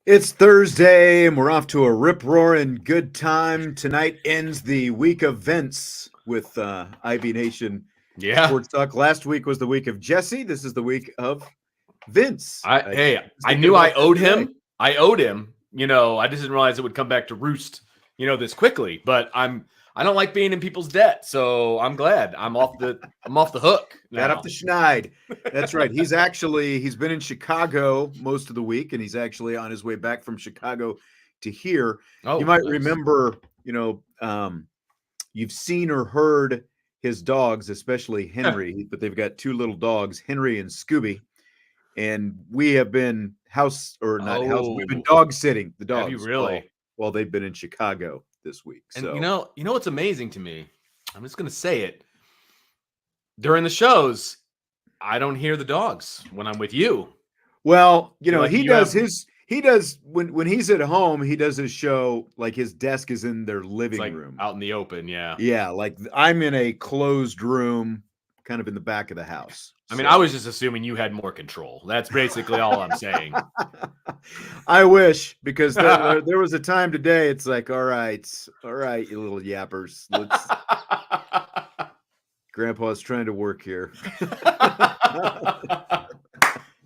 It's Thursday, and we're off to a rip-roaring good time. Tonight ends the week of Vince with IB Nation Yeah. Sports Talk. Last week was the week of Jesse. This is the week of Vince. I Thinking knew I about that owed today. him. I owed him. I just didn't realize it would come back to roost, this quickly. But I don't like being in people's debt, so I'm glad I'm off the hook Got now. off the schneid. That's right. He's been in Chicago most of the week, and he's actually on his way back from Chicago to here. Oh, You might nice. remember, you've seen or heard his dogs, especially Henry, but they've got two little dogs, Henry and Scooby. And we have been we've been dog sitting the dogs. Have you really? While they've been in Chicago this week. And so you know what's amazing to me? I'm just gonna say it. During the shows, I don't hear the dogs when I'm with you. Well, Like he you does have- he does when he's at home, he does his show like his desk is in their It's living like room. out in the open, yeah. Yeah, like I'm in a closed room kind of in the back of the house. I mean, I was just assuming you had more control. That's basically all I'm saying. I wish, because there was a time today. It's like, all right, you little yappers. Grandpa's trying to work here.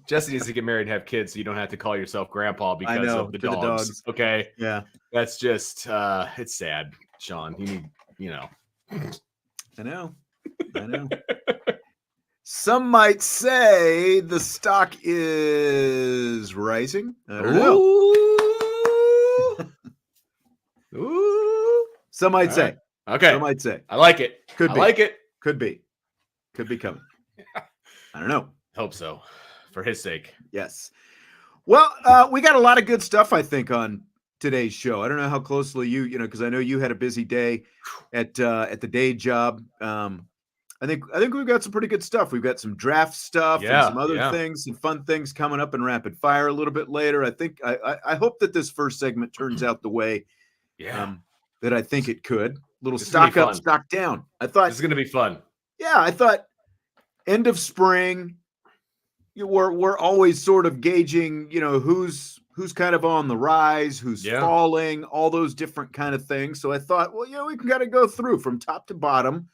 Jesse needs to get married and have kids so you don't have to call yourself grandpa because of the dogs. Okay. Yeah. That's just it's sad, Sean. You need, I know. Some might say the stock is rising. I don't know. Ooh. Some might say. Okay. Some might say. I like it. Could be. I like it. Could be coming. I don't know. Hope so. For his sake. Yes. Well, we got a lot of good stuff, I think, on today's show. I don't know how closely because I know you had a busy day at the day job. I think we've got some pretty good stuff. We've got some draft stuff and some other things, some fun things coming up in rapid fire a little bit later. I think I hope that this first segment turns out the way that I think it could. Little stock up, stock down. I thought this is going to be fun. Yeah, I thought end of spring. We're always sort of gauging, who's kind of on the rise, who's falling, all those different kind of things. So I thought, well, we can kind of go through from top to bottom.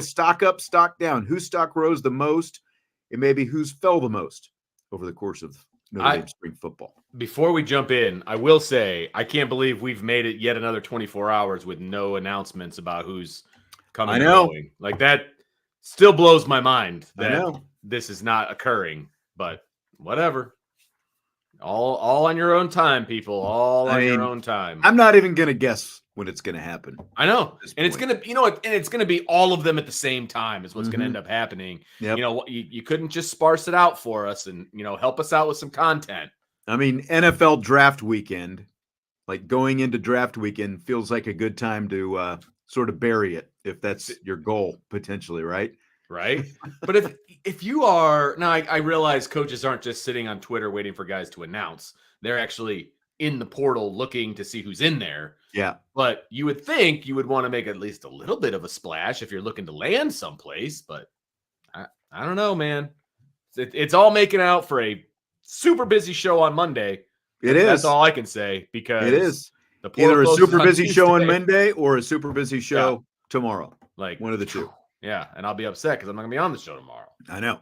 Stock up, stock down. Whose stock rose the most, and maybe who's fell the most over the course of Notre Dame spring football. Before we jump in, I will say I can't believe we've made it yet another 24 hours with no announcements about who's coming. I know. Going. Like that still blows my mind that this is not occurring, but whatever. All on your own time, people. All on your own time. I'm not even gonna guess when it's gonna happen. I know, and it's gonna, and it's gonna be all of them at the same time. Is what's gonna end up happening. Yep. You couldn't just sparse it out for us, and help us out with some content. I mean, NFL draft weekend, like going into draft weekend, feels like a good time to sort of bury it if that's your goal potentially, right? Right. But if you are now, I realize coaches aren't just sitting on Twitter waiting for guys to announce. They're actually in the portal looking to see who's in there. Yeah. But you would think you would want to make at least a little bit of a splash if you're looking to land someplace. But I don't know, man. It's all making out for a super busy show on Monday. That's all I can say, because it is either a super busy show on Monday or a super busy show tomorrow. Like one of the two. Yeah, and I'll be upset because I'm not going to be on the show tomorrow. I know.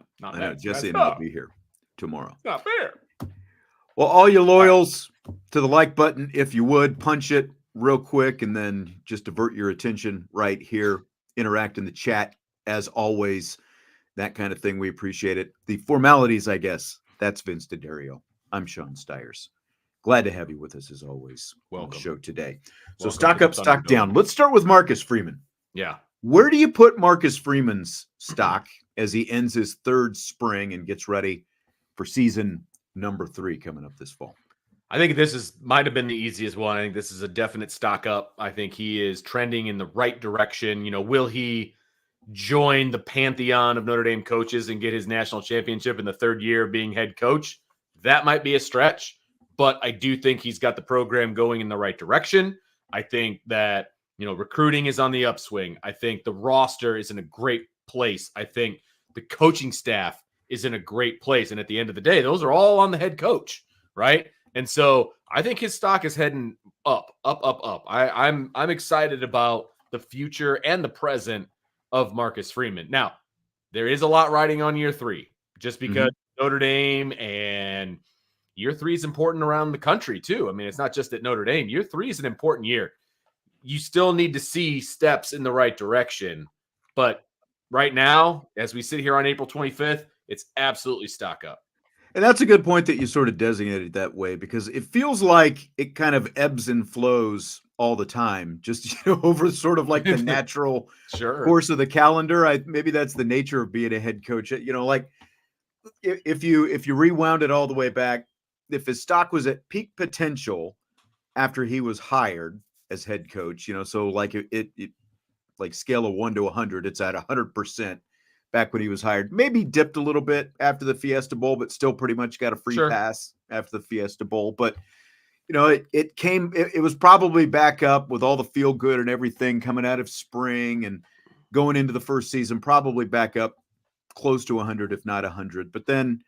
Jesse and I will be here tomorrow. It's not fair. Well, all you loyals, to the like button, if you would, punch it real quick, and then just divert your attention right here. Interact in the chat, as always. That kind of thing, we appreciate it. The formalities, I guess, that's Vince D'Addario. I'm Sean Stiers. Glad to have you with us, as always, on the show today. So stock up, stock down. Let's start with Marcus Freeman. Yeah. Where do you put Marcus Freeman's stock as he ends his third spring and gets ready for season number 3 coming up this fall? I think this might have been the easiest one. I think this is a definite stock up. I think he is trending in the right direction. Will he join the pantheon of Notre Dame coaches and get his national championship in the third year of being head coach? That might be a stretch, but I do think he's got the program going in the right direction. I think that recruiting is on the upswing. I think the roster is in a great place. I think the coaching staff is in a great place. And at the end of the day, those are all on the head coach, right? And so I think his stock is heading up. I'm excited about the future and the present of Marcus Freeman. Now, there is a lot riding on year 3, just because Notre Dame, and year 3 is important around the country too. I mean, it's not just at Notre Dame. Year 3 is an important year. You still need to see steps in the right direction. But right now, as we sit here on April 25th, it's absolutely stock up. And that's a good point that you sort of designate it that way, because it feels like it kind of ebbs and flows all the time, just over sort of like the natural Sure. course of the calendar. Maybe that's the nature of being a head coach. Like if you rewound it all the way back, if his stock was at peak potential after he was hired as head coach, so like it like scale of 1 to 100, it's at 100%. Back when he was hired, maybe dipped a little bit after the Fiesta Bowl, but still pretty much got a free pass after the Fiesta Bowl. But, it was probably back up with all the feel good and everything coming out of spring and going into the first season, probably back up close to 100, if not 100. But then,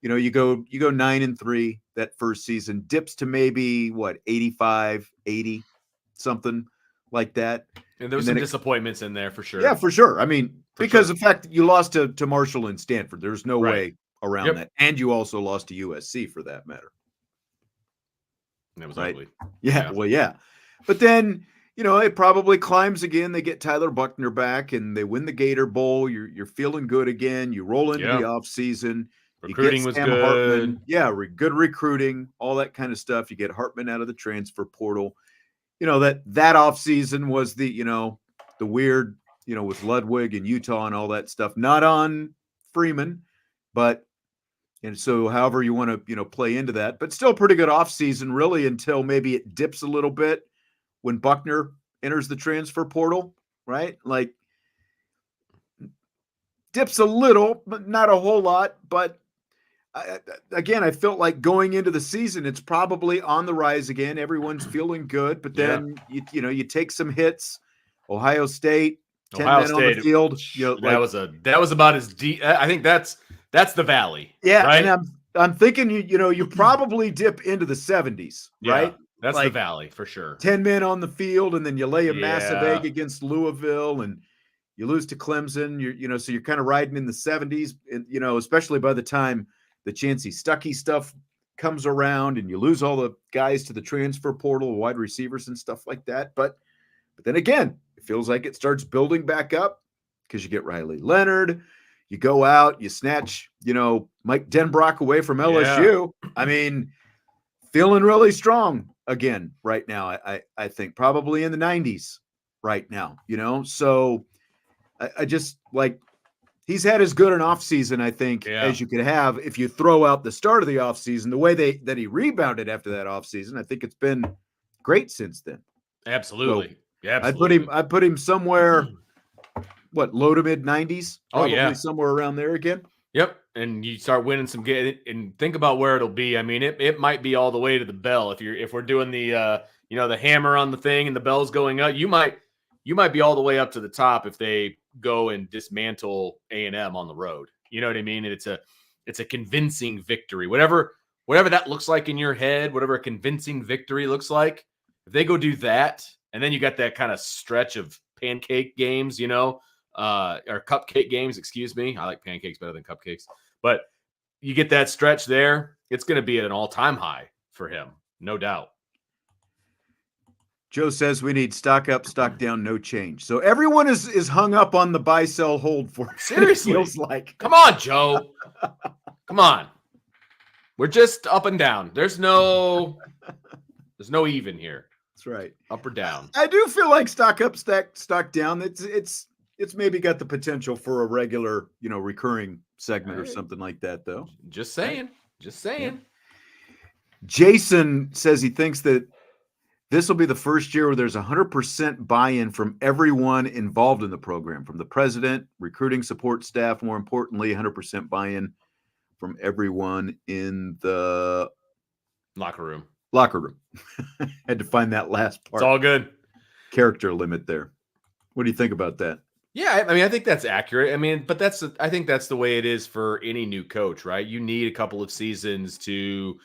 you go 9-3 that first season, dips to maybe 85, 80, something like that. And there was some disappointments in there for sure. Yeah, for sure. I mean, because the fact that you lost to Marshall and Stanford, there's no way around that. And you also lost to USC for that matter. That was ugly. Yeah, well, yeah. But then, it probably climbs again. They get Tyler Buckner back and they win the Gator Bowl. You're feeling good again. You roll into the offseason. Recruiting was good. Hartman. Yeah, good recruiting, all that kind of stuff. You get Hartman out of the transfer portal. That offseason was the weird, with Ludwig and Utah and all that stuff, not on Freeman, and so however you want to, play into that, but still pretty good offseason really until maybe it dips a little bit when Buckner enters the transfer portal, right? Like dips a little, but not a whole lot. But I felt like going into the season, it's probably on the rise again. Everyone's feeling good, but then you take some hits. Ohio State, 10 men on the field. That was about as deep. I think that's the valley. Yeah, right? And I'm thinking you probably dip into the 70s, right? That's like the valley for sure. 10 men on the field, and then you lay a massive egg against Louisville, and you lose to Clemson. So you're kind of riding in the 70s, and, especially by the time the Chancey Stuckey stuff comes around and you lose all the guys to the transfer portal, wide receivers and stuff like that. But then again, it feels like it starts building back up because you get Riley Leonard, you go out, you snatch, Mike Denbrock away from LSU. Yeah. I mean, feeling really strong again right now. I think probably in the 90s right now, so I just like, he's had as good an offseason, I think, as you could have if you throw out the start of the offseason, the way that he rebounded after that offseason. I think it's been great since then. Absolutely. So I'd put him somewhere, low to mid 90s? Probably somewhere around there again. Yep. And you start winning some and think about where it'll be. I mean, it might be all the way to the bell. If we're doing the the hammer on the thing and the bell's going up, you might be all the way up to the top if they go and dismantle A&M on the road. You know what I mean? And it's a convincing victory. Whatever that looks like in your head, whatever a convincing victory looks like, if they go do that, and then you got that kind of stretch of pancake games, or cupcake games, excuse me. I like pancakes better than cupcakes. But you get that stretch there, it's going to be at an all-time high for him, no doubt. Joe says we need stock up, stock down, no change. So everyone is hung up on the buy, sell, hold for it. Seriously. It feels like. Come on, Joe. Come on. We're just up and down. There's no even here. That's right. Up or down. I do feel like stock up, stock down. It's maybe got the potential for a regular, recurring segment or something like that, though. Just saying. Yeah. Jason says he thinks that this will be the first year where there's 100% buy-in from everyone involved in the program, from the president, recruiting support staff, more importantly, 100% buy-in from everyone in the locker room. Had to find that last part. It's all good. Character limit there. What do you think about that? Yeah, I mean, I think that's accurate. I mean, but I think that's the way it is for any new coach, right? You need a couple of seasons to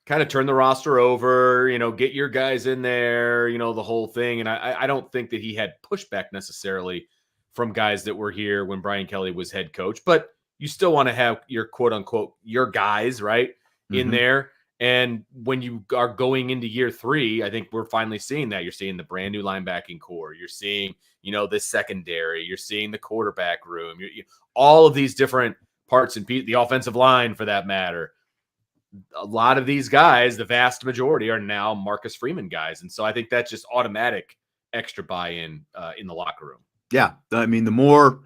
kind of turn the roster over, get your guys in there, the whole thing. And I don't think that he had pushback necessarily from guys that were here when Brian Kelly was head coach, but you still want to have your quote unquote, your guys, right, in there. And when you are going into year 3, I think we're finally seeing that. You're seeing the brand new linebacking core. You're seeing, the secondary. You're seeing the quarterback room. All of these different parts and the offensive line, for that matter. A lot of these guys, the vast majority, are now Marcus Freeman guys. And so I think that's just automatic extra buy-in in the locker room. Yeah. I mean, the more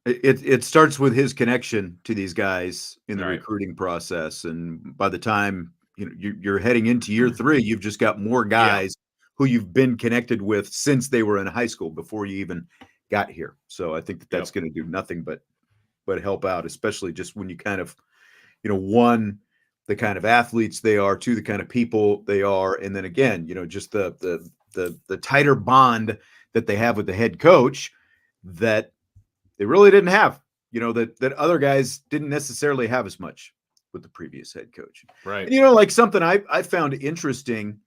it starts with his connection to these guys in the recruiting process. And by the time you're heading into year 3, you've just got more guys who you've been connected with since they were in high school before you even got here. So I think that's going to do nothing but help out, especially just when you kind of, one, the kind of athletes they are, 2, the kind of people they are, and then again, just the tighter bond that they have with the head coach that they really didn't have, that other guys didn't necessarily have as much with the previous head coach. Right. And, like something I found interesting,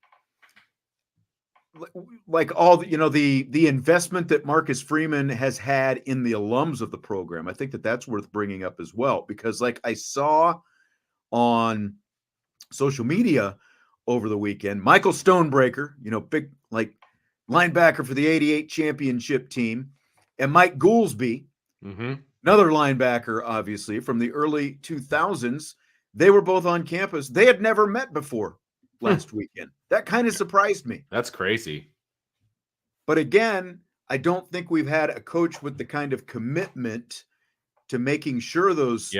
like all the investment that Marcus Freeman has had in the alums of the program. I think that's worth bringing up as well, because like I saw on social media over the weekend, Michael Stonebreaker, big like linebacker for the 88 championship team, and Mike Goolsby, another linebacker, obviously from the early 2000s. They were both on campus. They had never met before last weekend. That kind of surprised me. That's crazy. But again, I don't think we've had a coach with the kind of commitment to making sure those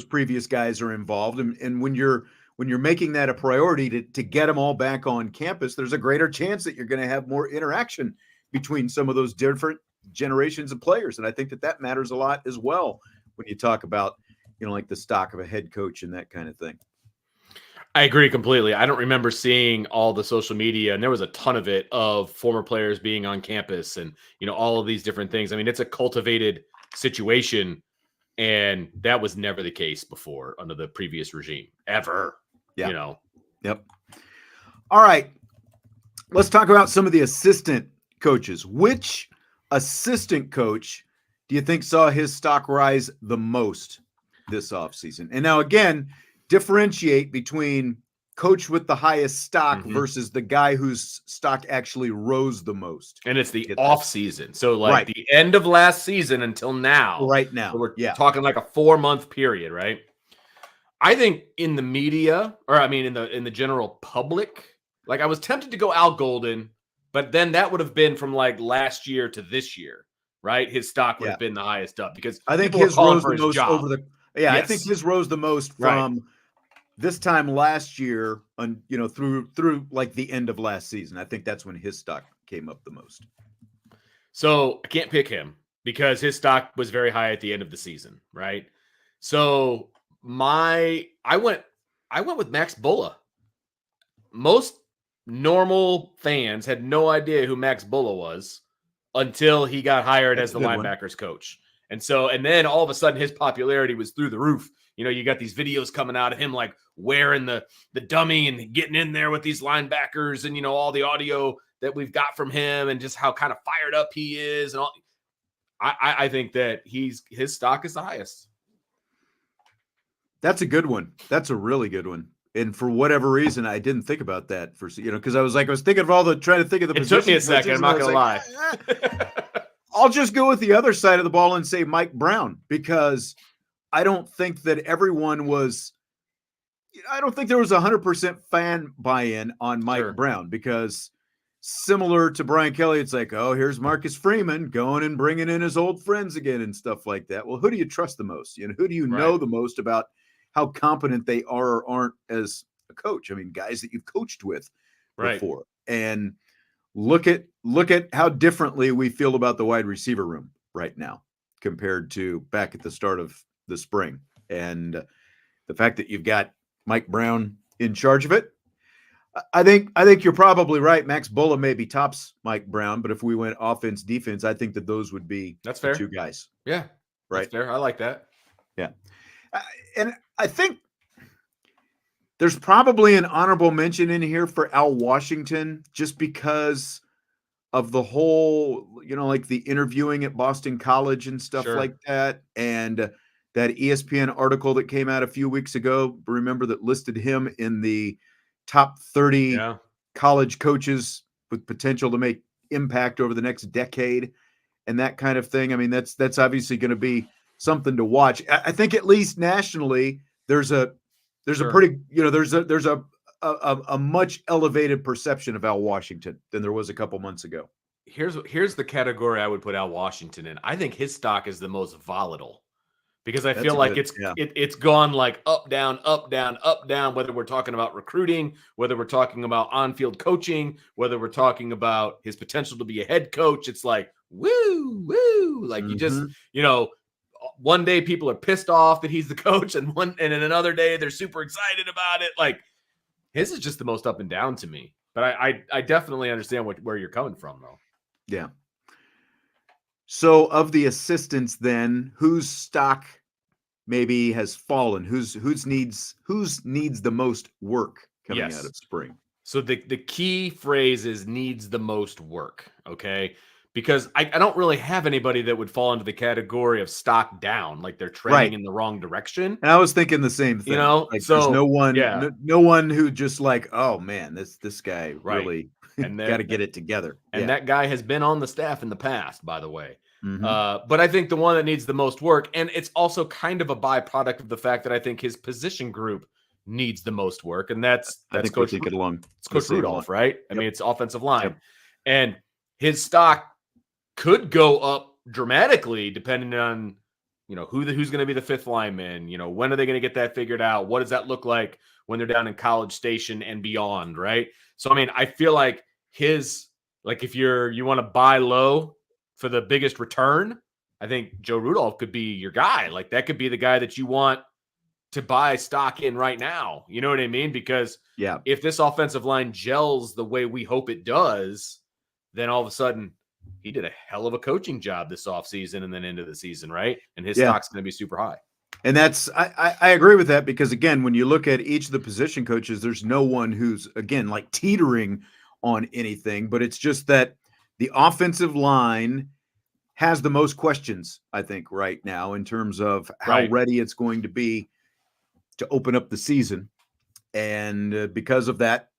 previous guys are involved. And when you're making that a priority to get them all back on campus, there's a greater chance that you're going to have more interaction between some of those different generations of players. And I think that matters a lot as well when you talk about, like the stock of a head coach and that kind of thing. I agree completely. I don't remember seeing all the social media, and there was a ton of it, of former players being on campus and, all of these different things. I mean, it's a cultivated situation, and that was never the case before under the previous regime, ever. Yeah. Yep. All right. Let's talk about some of the assistant coaches. Which assistant coach do you think saw his stock rise the most this offseason? And now, again, differentiate between coach with the highest stock versus the guy whose stock actually rose the most. And it's the off season. So like the end of last season until now. Right now. So we're talking like a 4-month period, right? I think in the media, or I mean in the general public, like I was tempted to go Al Golden, but then that would have been from like last year to this year, right? His stock would have been the highest up, because I think his rose the most job. over the I think his rose the most from this time last year on, through like the end of last season. I think that's when his stock came up the most. So I can't pick him because his stock was very high at the end of the season, right? So I went with Max Bulla. Most normal fans had no idea who Max Bulla was until he got hired as the linebackers coach. And then all of a sudden his popularity was through the roof. You got these videos coming out of him like wearing the dummy and getting in there with these linebackers, and all the audio that we've got from him and just how kind of fired up he is. And all. I think that his stock is the highest. That's a good one. That's a really good one. And for whatever reason, I didn't think about that because I was thinking of trying to think of the positions. It took me a second. I'm not going to lie. I'll just go with the other side of the ball and say Mike Brown, because I don't think that everyone was. I don't think there was 100% fan buy-in on Mike Brown, because similar to Brian Kelly, it's like, oh, here's Marcus Freeman going and bringing in his old friends again and stuff like that. Well, who do you trust the most? Who do you know the most about how competent they are or aren't as a coach? I mean, guys that you've coached with before. And look at how differently we feel about the wide receiver room right now compared to back at the start of the spring. And the fact that you've got Mike Brown in charge of it, I think you're probably right. Max Bulla maybe tops Mike Brown, but if we went offense, defense, I think that those would be that's fair. 2 guys. Yeah, right. That's fair. I like that. Yeah, and I think There's probably an honorable mention in here for Al Washington, just because of the whole, like the interviewing at Boston College and stuff Sure. like that. And that ESPN article that came out a few weeks ago, remember, that listed him in the top 30 Yeah. college coaches with potential to make impact over the next decade and that kind of thing. I mean, that's obviously going to be something to watch. I think at least nationally, there's a Sure. pretty, there's a much elevated perception of Al Washington than there was a couple months ago. Here's the category I would put Al Washington in. I think his stock is the most volatile because I That's feel a like good, yeah. it's gone like up, down, up, down, up, down, whether we're talking about recruiting, whether we're talking about on-field coaching, whether we're talking about his potential to be a head coach. It's like, woo, woo. Like you just, Mhm. one day people are pissed off that he's the coach, and in another day they're super excited about it. Like his is just the most up and down to me. But I definitely understand where you're coming from, though. Yeah. So of the assistants, then, whose stock maybe has fallen? Whose needs the most work coming out Yes. of spring? So the key phrase is needs the most work. Okay. Because I don't really have anybody that would fall into the category of stock down, like they're trending Right. in the wrong direction. And I was thinking the same thing. Like there's So yeah, no one who just like, oh man, this guy right. really And got to then get it together. and Yeah. that guy has been on the staff in the past, by the way. Mhm. But I think the one that needs the most work, and it's also kind of a byproduct of the fact that I think his position group needs the most work, and that's I think we're Coach thinking along it's the Coach same line. Rudolph, right? I Yep. mean, it's offensive line, Yep. and his stock could go up dramatically depending on who's going to be the fifth lineman. When are they going to get that figured out? What does that look like when they're down in College Station and beyond, right? So I mean, I feel like if you want to buy low for the biggest return, I think Joe Rudolph could be your guy. Like that could be the guy that you want to buy stock in right now. You know what I mean? Because Yeah. if this offensive line gels the way we hope it does, then all of a sudden he did a hell of a coaching job this offseason and then into the season, right? And his stock's going to be super high. And that's I agree with that, because again, when you look at each of the position coaches, there's no one who's, again, like teetering on anything, but it's just that the offensive line has the most questions, I think, right now, in terms of how Right. ready it's going to be to open up the season. And because of that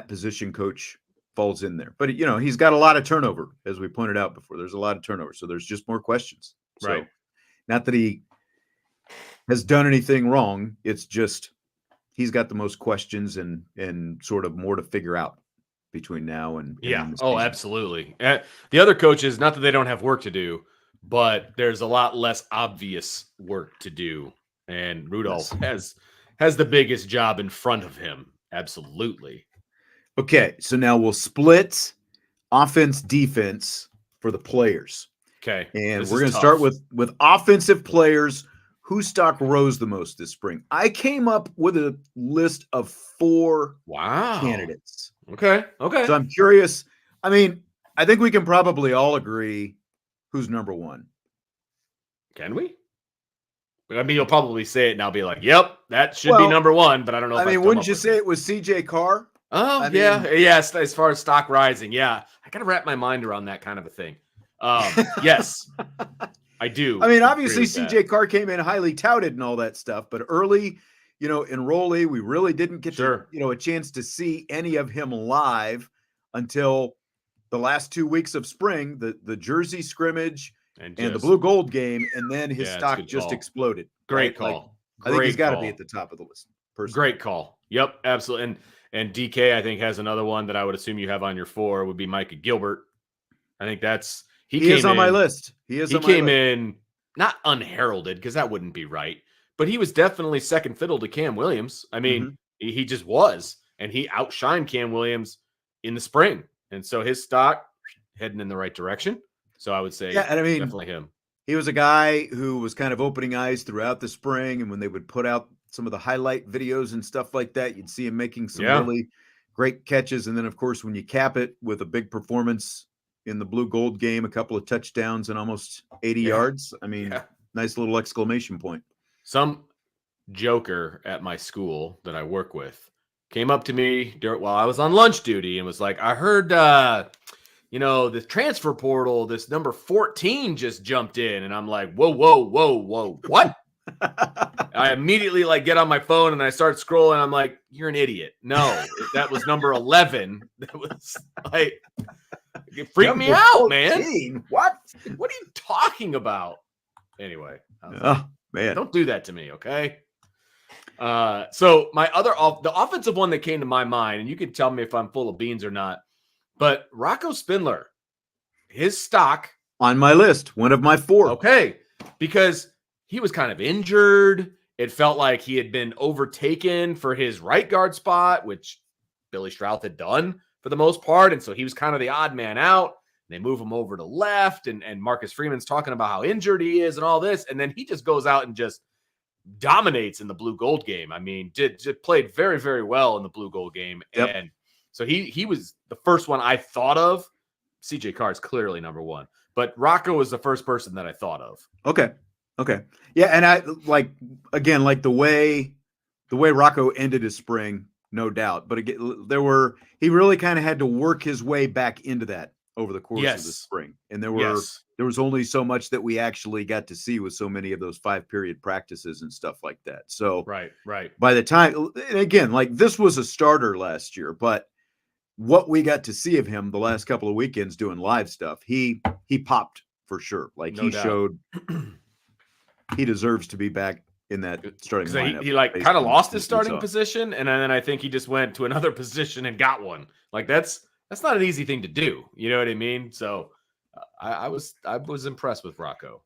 position coach falls in there. But he's got a lot of turnover, as we pointed out before. There's a lot of turnover, so there's just more questions. Right. So not that he has done anything wrong, it's just he's got the most questions and sort of more to figure out between now and Yeah. the Oh, season. absolutely. The other coaches, not that they don't have work to do, but there's a lot less obvious work to do. And Rudolph has the biggest job in front of him. Absolutely. Okay, so now we'll split offense, defense for the players. Okay. And This we're is going to start tough. with offensive players. Whose stock rose the most this spring? I came up with a list of 4 Wow. candidates. Okay. Okay. So I'm curious. I mean, I think we can probably all agree who's number 1. Can we? I mean, you'll probably say it and I'll be like, yep, that should be number 1, but I don't know if I mean, come wouldn't up you with say it. it was CJ Carr? Oh, yeah. Yes, as far as stock rising. Yeah. I got to wrap my mind around that kind of a thing. Yes, I do. I mean, agree obviously with that. CJ Carr came in highly touted and all that stuff, but early, enrollee, we really didn't get Sure. a chance to see any of him live until the last 2 weeks of spring, the Jersey scrimmage and the blue gold game, and then his stock just exploded. Great right? Like, call. I think he's Great got to call. be at the top of the list. Personally. Great call. Yep, absolutely. And DK, I think, has another one that I would assume you have on your 4 would be Micah Gilbert. I think He is on my list. He came in not unheralded, because that wouldn't be right, but he was definitely second fiddle to Cam Williams. I mean, he just was, and he outshined Cam Williams in the spring, and so his stock heading in the right direction. So I would say, Yeah, and I mean, definitely him. He was a guy who was kind of opening eyes throughout the spring, and when they would put out some of the highlight videos and stuff like that, you'd see him making some really great catches. And then, of course, when you cap it with a big performance in the blue gold game, a couple of touchdowns and almost 80 yards. I mean, nice little exclamation point. Some joker at my school that I work with came up to me while I was on lunch duty and was like, I heard, the transfer portal, this number 14 just jumped in. And I'm like, whoa, whoa, whoa, whoa, what? I immediately get on my phone and I start scrolling. I'm like, you're an idiot. No, that was number 11. That was it freaked me out, 14? man. What? What are you talking about? Anyway, Oh man, don't do that to me, okay? So the offensive one that came to my mind, and you can tell me if I'm full of beans or not, but Rocco Spindler, his stock on my list, one of my 4. Okay, because he was kind of injured. It felt like he had been overtaken for his right guard spot, which Billy Stroud had done for the most part. And so he was kind of the odd man out. They move him over to left, and Marcus Freeman's talking about how injured he is and all this. And then he just goes out and just dominates in the blue gold game. I mean, just played very, very well in the blue gold game. Yep. And so he was the first one I thought of. CJ Carr is clearly number 1, but Rocco was the first person that I thought of. Okay. Yeah. And I like the way Rocco ended his spring, no doubt. But again, he really kind of had to work his way back into that over the course of the spring. And there was only so much that we actually got to see with so many of those 5-period practices and stuff like that. So right. By the time, and again, this was a starter last year, but what we got to see of him the last couple of weekends doing live stuff, he popped for sure. He showed he deserves to be back in that starting lineup. He kind of lost his starting position, and then I think he just went to another position and got one. That's not an easy thing to do. You know what I mean? So I was impressed with Rocco.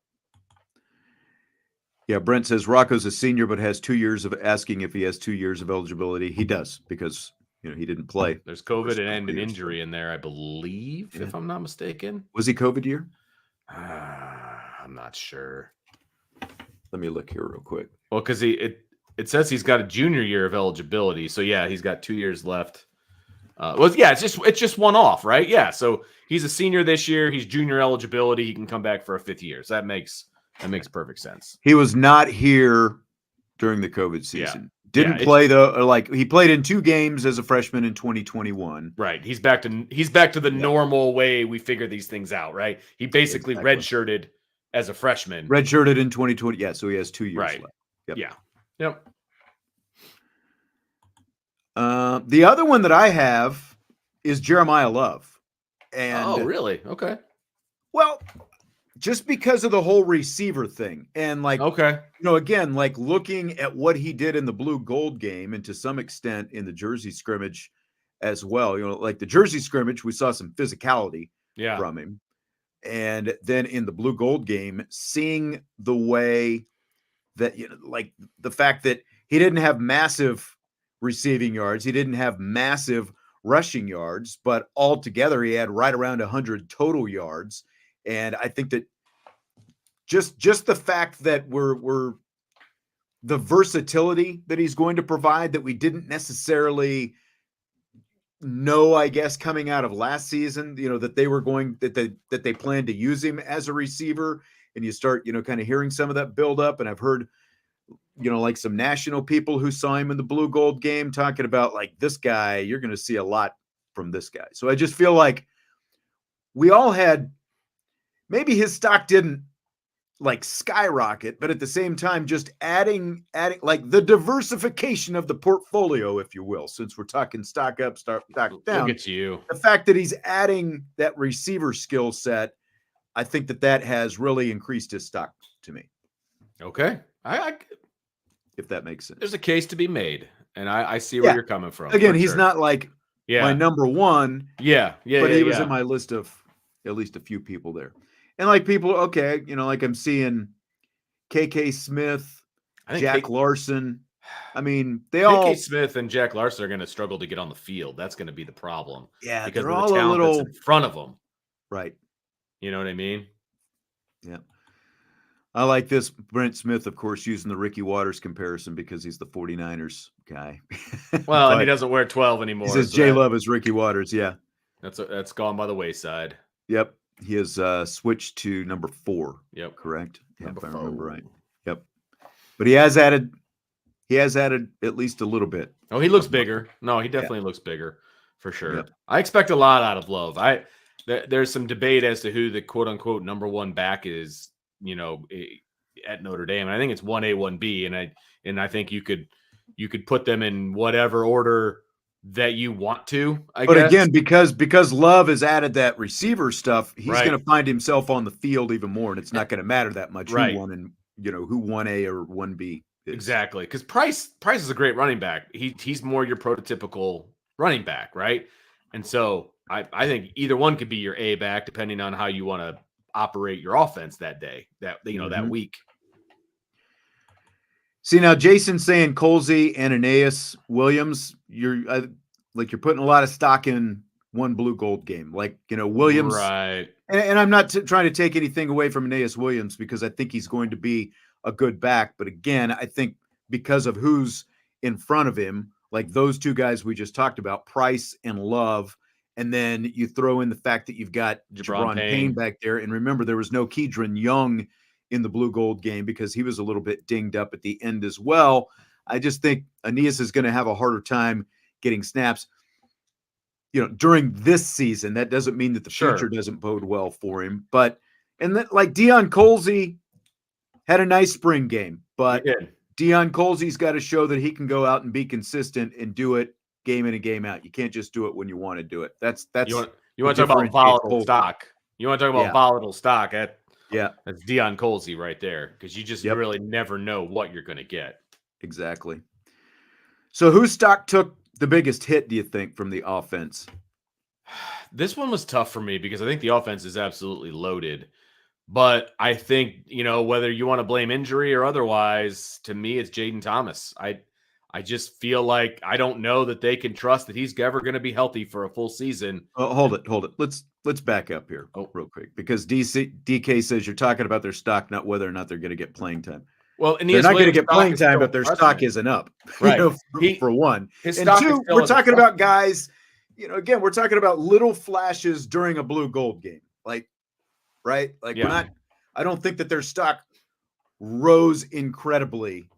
Yeah, Brent says Rocco's a senior, but has 2 years of asking if he has 2 years of eligibility. He does, because he didn't play. There's COVID and an injury in there, I believe, if I'm not mistaken. Was he COVID year? I'm not sure. Let me look here real quick. Well, because it says he's got a junior year of eligibility, so yeah, he's got 2 years left. It's just one off, right? Yeah, so he's a senior this year. He's junior eligibility. He can come back for a 5th year. So that makes perfect sense. He was not here during the COVID season. Didn't play though. He played in 2 games as a freshman in 2021. Right. He's back to the normal way we figure these things out. Right. He basically redshirted as a freshman. Redshirted in 2020. Yeah. So he has 2 years left. Yep. Yeah. Yep. The other one that I have is Jeremiah Love. And really? Okay. Well, just because of the whole receiver thing, and again, looking at what he did in the blue gold game, and to some extent in the jersey scrimmage as well. The jersey scrimmage, we saw some physicality from him, and then in the blue gold game, seeing the way that the fact that he didn't have massive receiving yards, he didn't have massive rushing yards, but altogether he had right around 100 total yards. And I think that just the fact that we're the versatility that he's going to provide that we didn't necessarily know, I guess, coming out of last season, that they planned to use him as a receiver, and you start, kind of hearing some of that build up. And I've heard, some national people who saw him in the blue gold game talking about this guy, you're going to see a lot from this guy. So I just feel like we all had, maybe his stock didn't skyrocket, but at the same time, just adding the diversification of the portfolio, if you will, since we're talking stock up, stock down. Look at you. The fact that he's adding that receiver skill set, I think that has really increased his stock to me. Okay. If that makes sense. There's a case to be made, and I see where you're coming from. Again, he's not my number one. Yeah. But he was in my list of at least a few people there. And people, okay, I'm seeing KK Smith, Jack Larson. I mean, KK Smith and Jack Larson are going to struggle to get on the field. That's going to be the problem. Yeah, because they're of all the talent a little that's in front of them. Right. You know what I mean? Yeah. I like this. Brent Smith, of course, using the Ricky Waters comparison because he's the 49ers guy. Well, and he doesn't wear 12 anymore. He says J-Love is Ricky Waters. Yeah. That's gone by the wayside. Yep. He has switched to number 4. Yep. Correct? Number if I 4. remember right. Yep. But he has added he has added at least a little bit. Oh, he looks bigger. No, he definitely looks bigger for sure. Yep. I expect a lot out of Love. There's some debate as to who the quote unquote number one back is, at Notre Dame. And I think it's 1A, 1B. And I think you could put them in whatever order that you want to, I But guess. again, because Love has added that receiver stuff, he's Right. going to find himself on the field even more, and it's not going to matter that much Right. who won and who 1A or 1B is. Exactly, because Price is a great running back. He's more your prototypical running back, right? And so I think either one could be your A back, depending on how you want to operate your offense that day, that week. See, now Jason's saying Colsey and Aeneas Williams, you're putting a lot of stock in one blue gold game. Like, Williams. Right. And I'm not trying to take anything away from Aeneas Williams because I think he's going to be a good back. But again, I think because of who's in front of him, like those two guys we just talked about, Price and Love, and then you throw in the fact that you've got Jabron Payne back there. And remember, there was no Kedron Young in the blue gold game because he was a little bit dinged up at the end as well. I just think Aeneas is going to have a harder time getting snaps, during this season. That doesn't mean that the future doesn't bode well for him. But, and then like Deion Colsey had a nice spring game, but Deion Colsey's got to show that he can go out and be consistent and do it game in and game out. You can't just do it when you want to do it. That's you want to talk about volatile stock. You want to talk about volatile stock that's Deion Colsey right there, because you just really never know what you're going to get. Exactly. So whose stock took the biggest hit, do you think, from the offense? This one was tough for me because I think the offense is absolutely loaded. But I think, whether you want to blame injury or otherwise, to me, it's Jaden Thomas. I just feel like I don't know that they can trust that he's ever going to be healthy for a full season. Hold it. Let's back up here real quick, because DK says you're talking about their stock, not whether or not they're going to get playing time. Well, they're not going to get playing time, but their stock isn't up, right? For one. And two, we're talking about guys, again, we're talking about little flashes during a blue gold game. Right? I don't think that their stock rose incredibly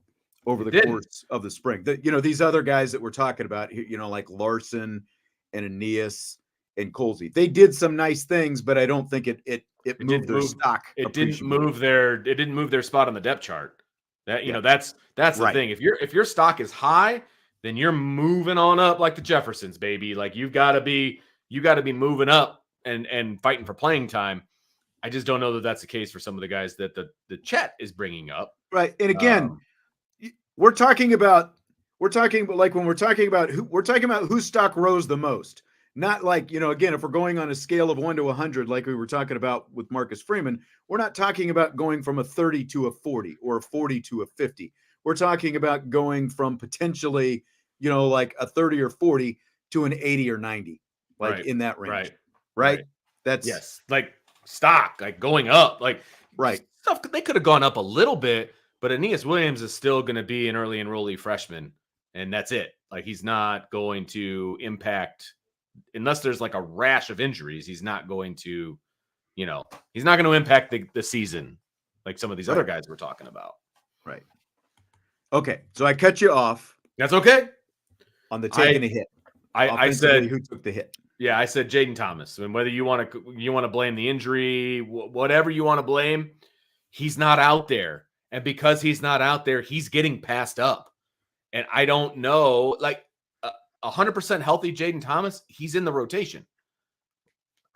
over the course of the spring. These other guys that we're talking about, like Larson and Aeneas and Colsey, they did some nice things, but I don't think it moved their stock. It didn't move their spot on the depth chart. That's the thing. If your stock is high, then you're moving on up like the Jeffersons, baby. Like you got to be moving up and fighting for playing time. I just don't know that that's the case for some of the guys that the chat is bringing up. Right. And again, we're talking about whose stock rose the most. Not like, again, if we're going on a scale of 1 to 100, like we were talking about with Marcus Freeman, we're not talking about going from a 30 to a 40 or a 40 to a 50. We're talking about going from potentially, like a 30 or 40 to an 80 or 90, in that range. Right. That's like stock, like going up, like stuff. They could have gone up a little bit, but Aeneas Williams is still going to be an early enrollee freshman, and that's it. Like he's not going to impact, unless there's like a rash of injuries. He's not going to, he's not going to impact the season like some of these other guys we're talking about. Right. Okay, so I cut you off. That's okay. On the taking a hit. I said who took the hit. Yeah, I said Jaden Thomas. And whether you want to blame the injury, whatever you want to blame, he's not out there. And because he's not out there, he's getting passed up. And I don't know, like 100% healthy Jaden Thomas, he's in the rotation.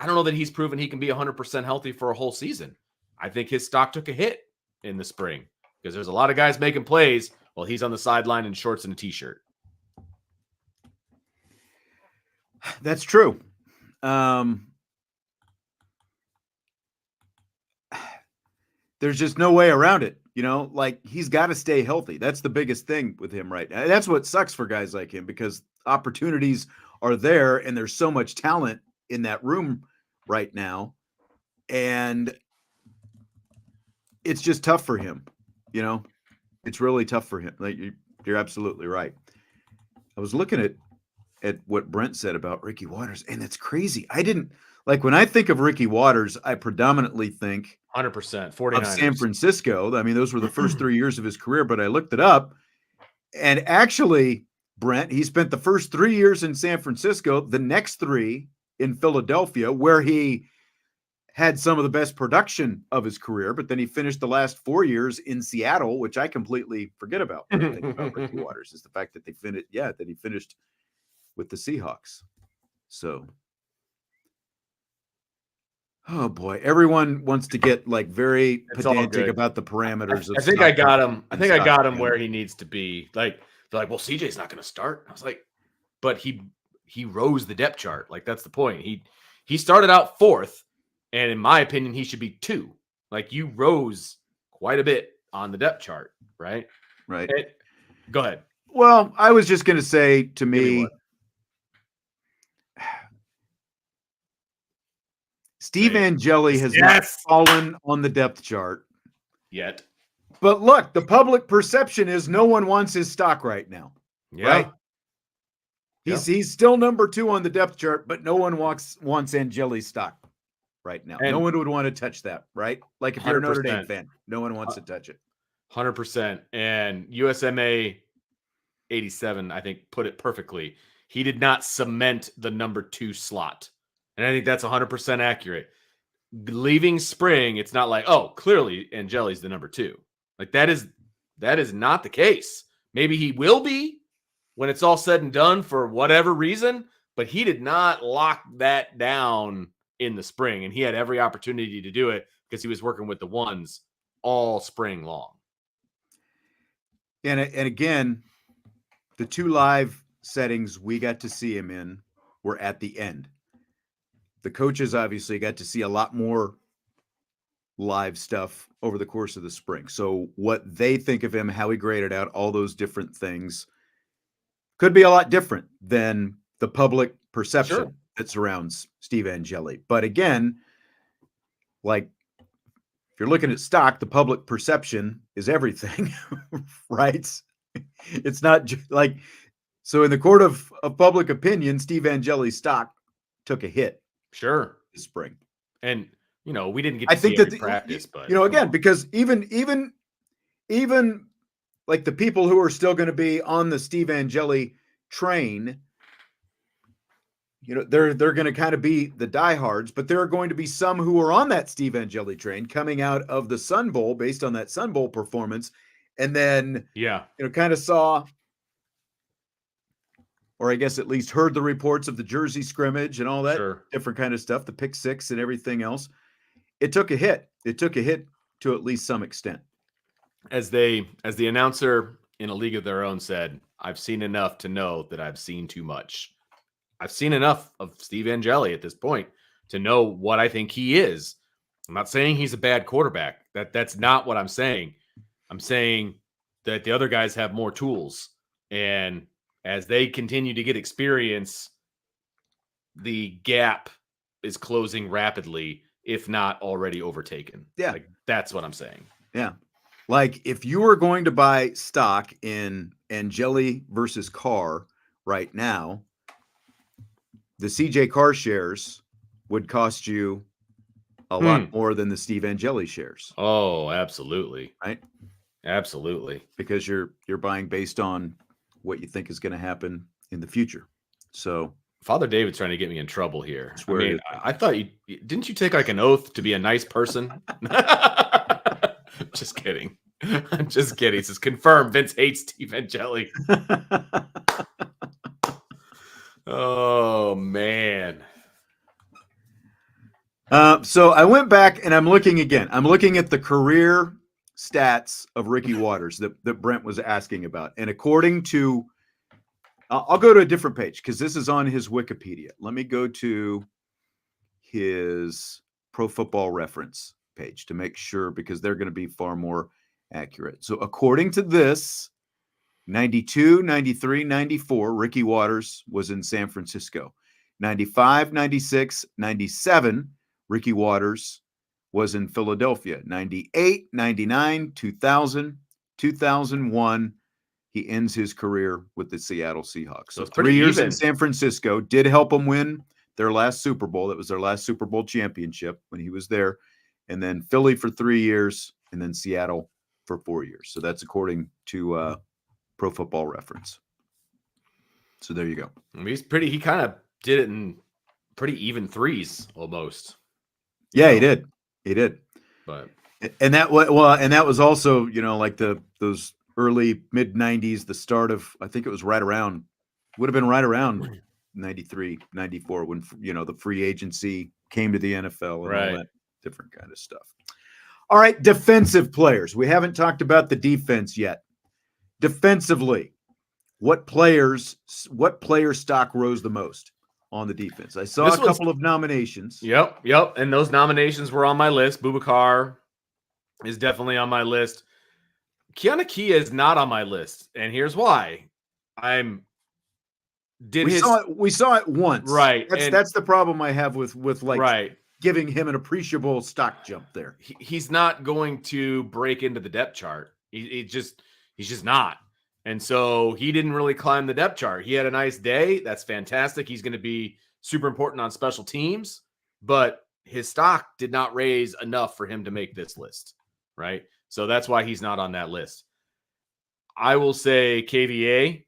I don't know that he's proven he can be 100% healthy for a whole season. I think his stock took a hit in the spring because there's a lot of guys making plays while he's on the sideline in shorts and a t-shirt. That's true. There's just no way around it. Like he's got to stay healthy. That's the biggest thing with him right now. That's what sucks for guys like him, because opportunities are there and there's so much talent in that room right now. And it's just tough for him. It's really tough for him. Like you're absolutely right. I was looking at what Brent said about Ricky Waters, and it's crazy. I didn't like when I think of Ricky Waters, I predominantly think 100% 49ers. Of San Francisco. I mean, those were the first 3 years of his career, but I looked it up And actually, Brent, he spent the first 3 years in San Francisco, the next 3 in Philadelphia, where he had some of the best production of his career, but then he finished the last 4 years in Seattle, which I completely forget about when I think about Ricky Waters, is the fact that he finished with the Seahawks. So, oh boy, everyone wants to get like very It's all pedantic good. about the parameters of I think I stock got him. I think I got him stock, where he needs to be. Like they're like, well, CJ's not going to start. I was like, but he rose the depth chart. Like that's the point. He started out 4th, and in my opinion, he should be 2. Like you rose quite a bit on the depth chart, right? right? Go ahead. Well, I was just going to say, to Give me me, one. Steve Say it. Angeli has not Yes. fallen on the depth chart. Yet. But look, the public perception is no one wants his stock right now, Yeah. right? Yeah. He's still number 2 on the depth chart, but no one wants Angeli's stock right now. No And one would want to touch that, right? Like if you're a Notre Dame 100%. fan, no one wants to touch it. 100%. And USMA 87, I think, put it perfectly. He did not cement the number 2 slot. And I think that's 100% accurate. Leaving spring, it's not like, oh, clearly Angeli's the number 2. Like that is not the case. Maybe he will be when it's all said and done for whatever reason, but he did not lock that down in the spring, and he had every opportunity to do it because he was working with the ones all spring long. And again, the 2 live settings we got to see him in were at the end. The coaches obviously got to see a lot more live stuff over the course of the spring. So what they think of him, how he graded out, all those different things could be a lot different than the public perception that surrounds Steve Angeli. But again, like if you're looking at stock, the public perception is everything, right? It's not like, so in the court of public opinion, Steve Angeli's stock took a hit. Sure. This spring. And, we didn't get to see every practice, but again, because even like the people who are still going to be on the Steve Angeli train, they're going to kind of be the diehards, but there are going to be some who are on that Steve Angeli train coming out of the Sun Bowl based on that Sun Bowl performance, and then kind of saw, or I guess at least heard the reports of the Jersey scrimmage and all that different kind of stuff, the pick 6 and everything else. It took a hit. It took a hit to at least some extent. As the announcer in A League of Their Own said, I've seen enough to know that I've seen too much. I've seen enough of Steve Angeli at this point to know what I think he is. I'm not saying he's a bad quarterback. That's not what I'm saying. I'm saying that the other guys have more tools. And as they continue to get experience, the gap is closing rapidly, if not already overtaken. Yeah. Like, that's what I'm saying. Yeah. Like if you were going to buy stock in Angeli versus Carr right now, the CJ Carr shares would cost you a lot more than the Steve Angeli shares. Oh, absolutely. Right? Absolutely. Because you're buying based on what you think is going to happen in the future. So Father David's trying to get me in trouble here. I mean, I thought didn't you take like an oath to be a nice person? Just kidding. I'm just kidding. It says confirm Vince hates Steve Angeli. Oh man. So I went back and I'm looking again. I'm looking at the career stats of Ricky Waters that Brent was asking about. And according to, I'll go to a different page because this is on his Wikipedia. Let me go to his Pro Football Reference page to make sure, because they're going to be far more accurate. So according to this, 92, 93, 94, Ricky Waters was in San Francisco. 95, 96, 97, Ricky Waters was in Philadelphia. 98, 99, 2000, 2001, he ends his career with the Seattle Seahawks. So 3 years in San Francisco did help him win their last Super Bowl. That was their last Super Bowl championship when he was there. And then Philly for 3 years, and then Seattle for 4 years. So that's according to Pro Football Reference. So there you go. I mean, he kind of did it in pretty even threes almost. Yeah, he did. He did. But and that was also, like those early mid 90s, the start of, I think it was would have been right around 93, 94 when, the free agency came to the NFL and all that different kind of stuff. All right, defensive players. We haven't talked about the defense yet. Defensively, what player stock rose the most on the defense? I saw a couple of nominations. Yep. And those nominations were on my list. Boubacar is definitely on my list. Kiana Kia is not on my list, and here's why. We saw it once. Right. That's the problem I have with giving him an appreciable stock jump there. He's not going to break into the depth chart. He's just not. And so he didn't really climb the depth chart. He had a nice day. That's fantastic. He's going to be super important on special teams, but his stock did not raise enough for him to make this list, right? So that's why he's not on that list. I will say KVA,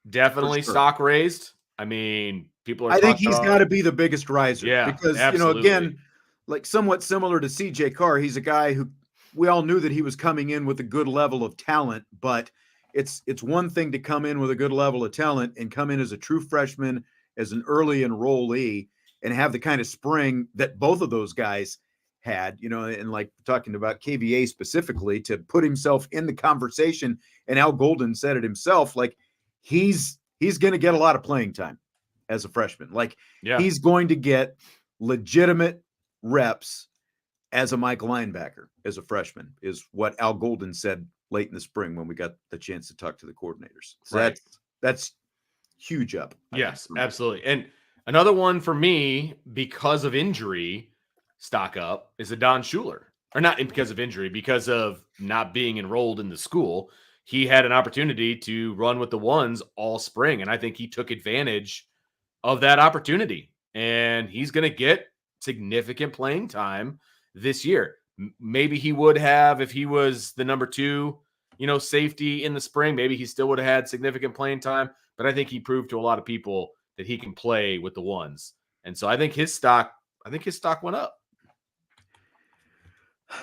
definitely stock raised. I mean, people are I think he's got to be the biggest riser. Yeah, because, absolutely. Again, like somewhat similar to CJ Carr, he's a guy who we all knew that he was coming in with a good level of talent, but it's one thing to come in with a good level of talent and come in as a true freshman, as an early enrollee, and have the kind of spring that both of those guys had, and like talking about KVA specifically, to put himself in the conversation. And Al Golden said it himself, like he's going to get a lot of playing time as a freshman. He's going to get legitimate reps as a Mike linebacker as a freshman, is what Al Golden said late in the spring when we got the chance to talk to the coordinators. So that's huge up. Yes, absolutely. And another one for me, because of injury, stock up, is a Don Schuler. Or not because of injury, because of not being enrolled in the school. He had an opportunity to run with the ones all spring, and I think he took advantage of that opportunity. And he's going to get significant playing time this year. Maybe he would have if he was the number 2, safety in the spring. Maybe he still would have had significant playing time, but I think he proved to a lot of people that he can play with the ones. And so I think his stock went up.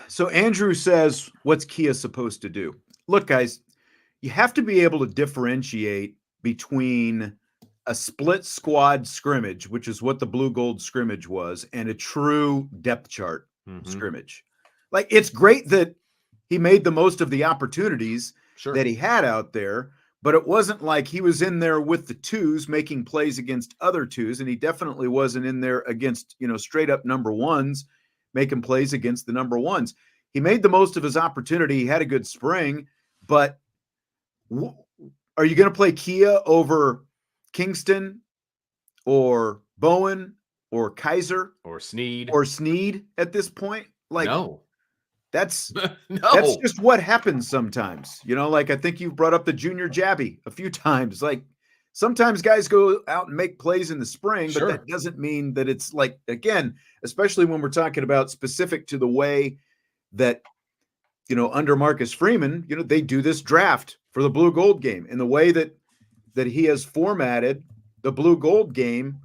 So Andrew says, what's Kia supposed to do? Look, guys, you have to be able to differentiate between a split squad scrimmage, which is what the blue gold scrimmage was, and a true depth chart scrimmage. Like, it's great that he made the most of the opportunities that he had out there, but it wasn't like he was in there with the twos making plays against other twos. And he definitely wasn't in there against, straight up number ones, making plays against the number ones. He made the most of his opportunity. He had a good spring, but are you going to play Kia over Kingston or Bowen or Kaiser or Sneed at this point? Like, no. That's just what happens sometimes. I think you've brought up the junior Jabby a few times. Like, sometimes guys go out and make plays in the spring, but that doesn't mean that it's like, again, especially when we're talking about specific to the way that, under Marcus Freeman, they do this draft for the blue gold game, and the way that he has formatted the blue gold game.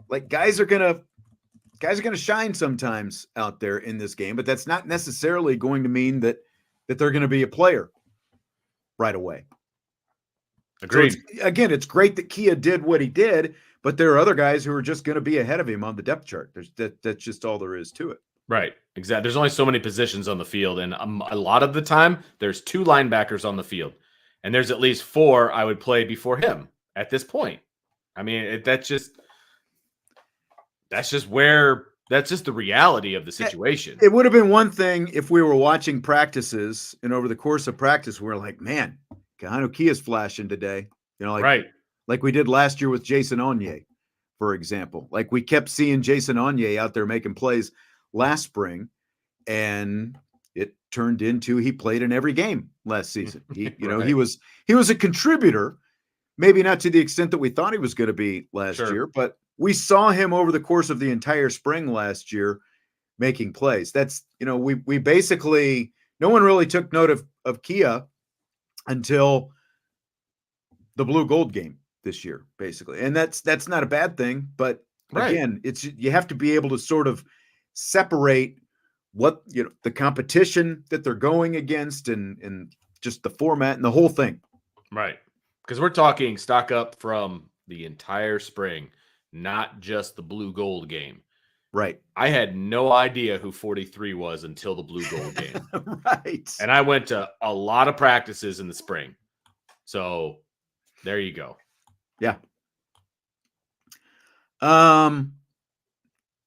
Like, guys are going to shine sometimes out there in this game, but that's not necessarily going to mean that they're going to be a player right away. Agreed. So it's great that Kia did what he did, but there are other guys who are just going to be ahead of him on the depth chart. That's just all there is to it. Right. Exactly. There's only so many positions on the field, and a lot of the time there's 2 linebackers on the field, and there's at least 4 I would play before him at this point. I mean, that's just the reality of the situation. It would have been one thing if we were watching practices, and over the course of practice, we're like, man, Kahanu Kia's flashing today. Like we did last year with Jason Onye, for example. Like, we kept seeing Jason Onye out there making plays last spring, and it turned into he played in every game last season. He was a contributor, maybe not to the extent that we thought he was going to be last year, but we saw him over the course of the entire spring last year making plays. That's, we basically, no one really took note of Kia until the blue gold game this year, basically. And that's not a bad thing, but Right. again, it's you have to be able to sort of separate what the competition that they're going against and just the format and the whole thing. Right. Because we're talking stock up from the entire spring, not just the blue gold game. Right. I had no idea who 43 was until the blue gold game. Right. And I went to a lot of practices in the spring. So there you go. Yeah. So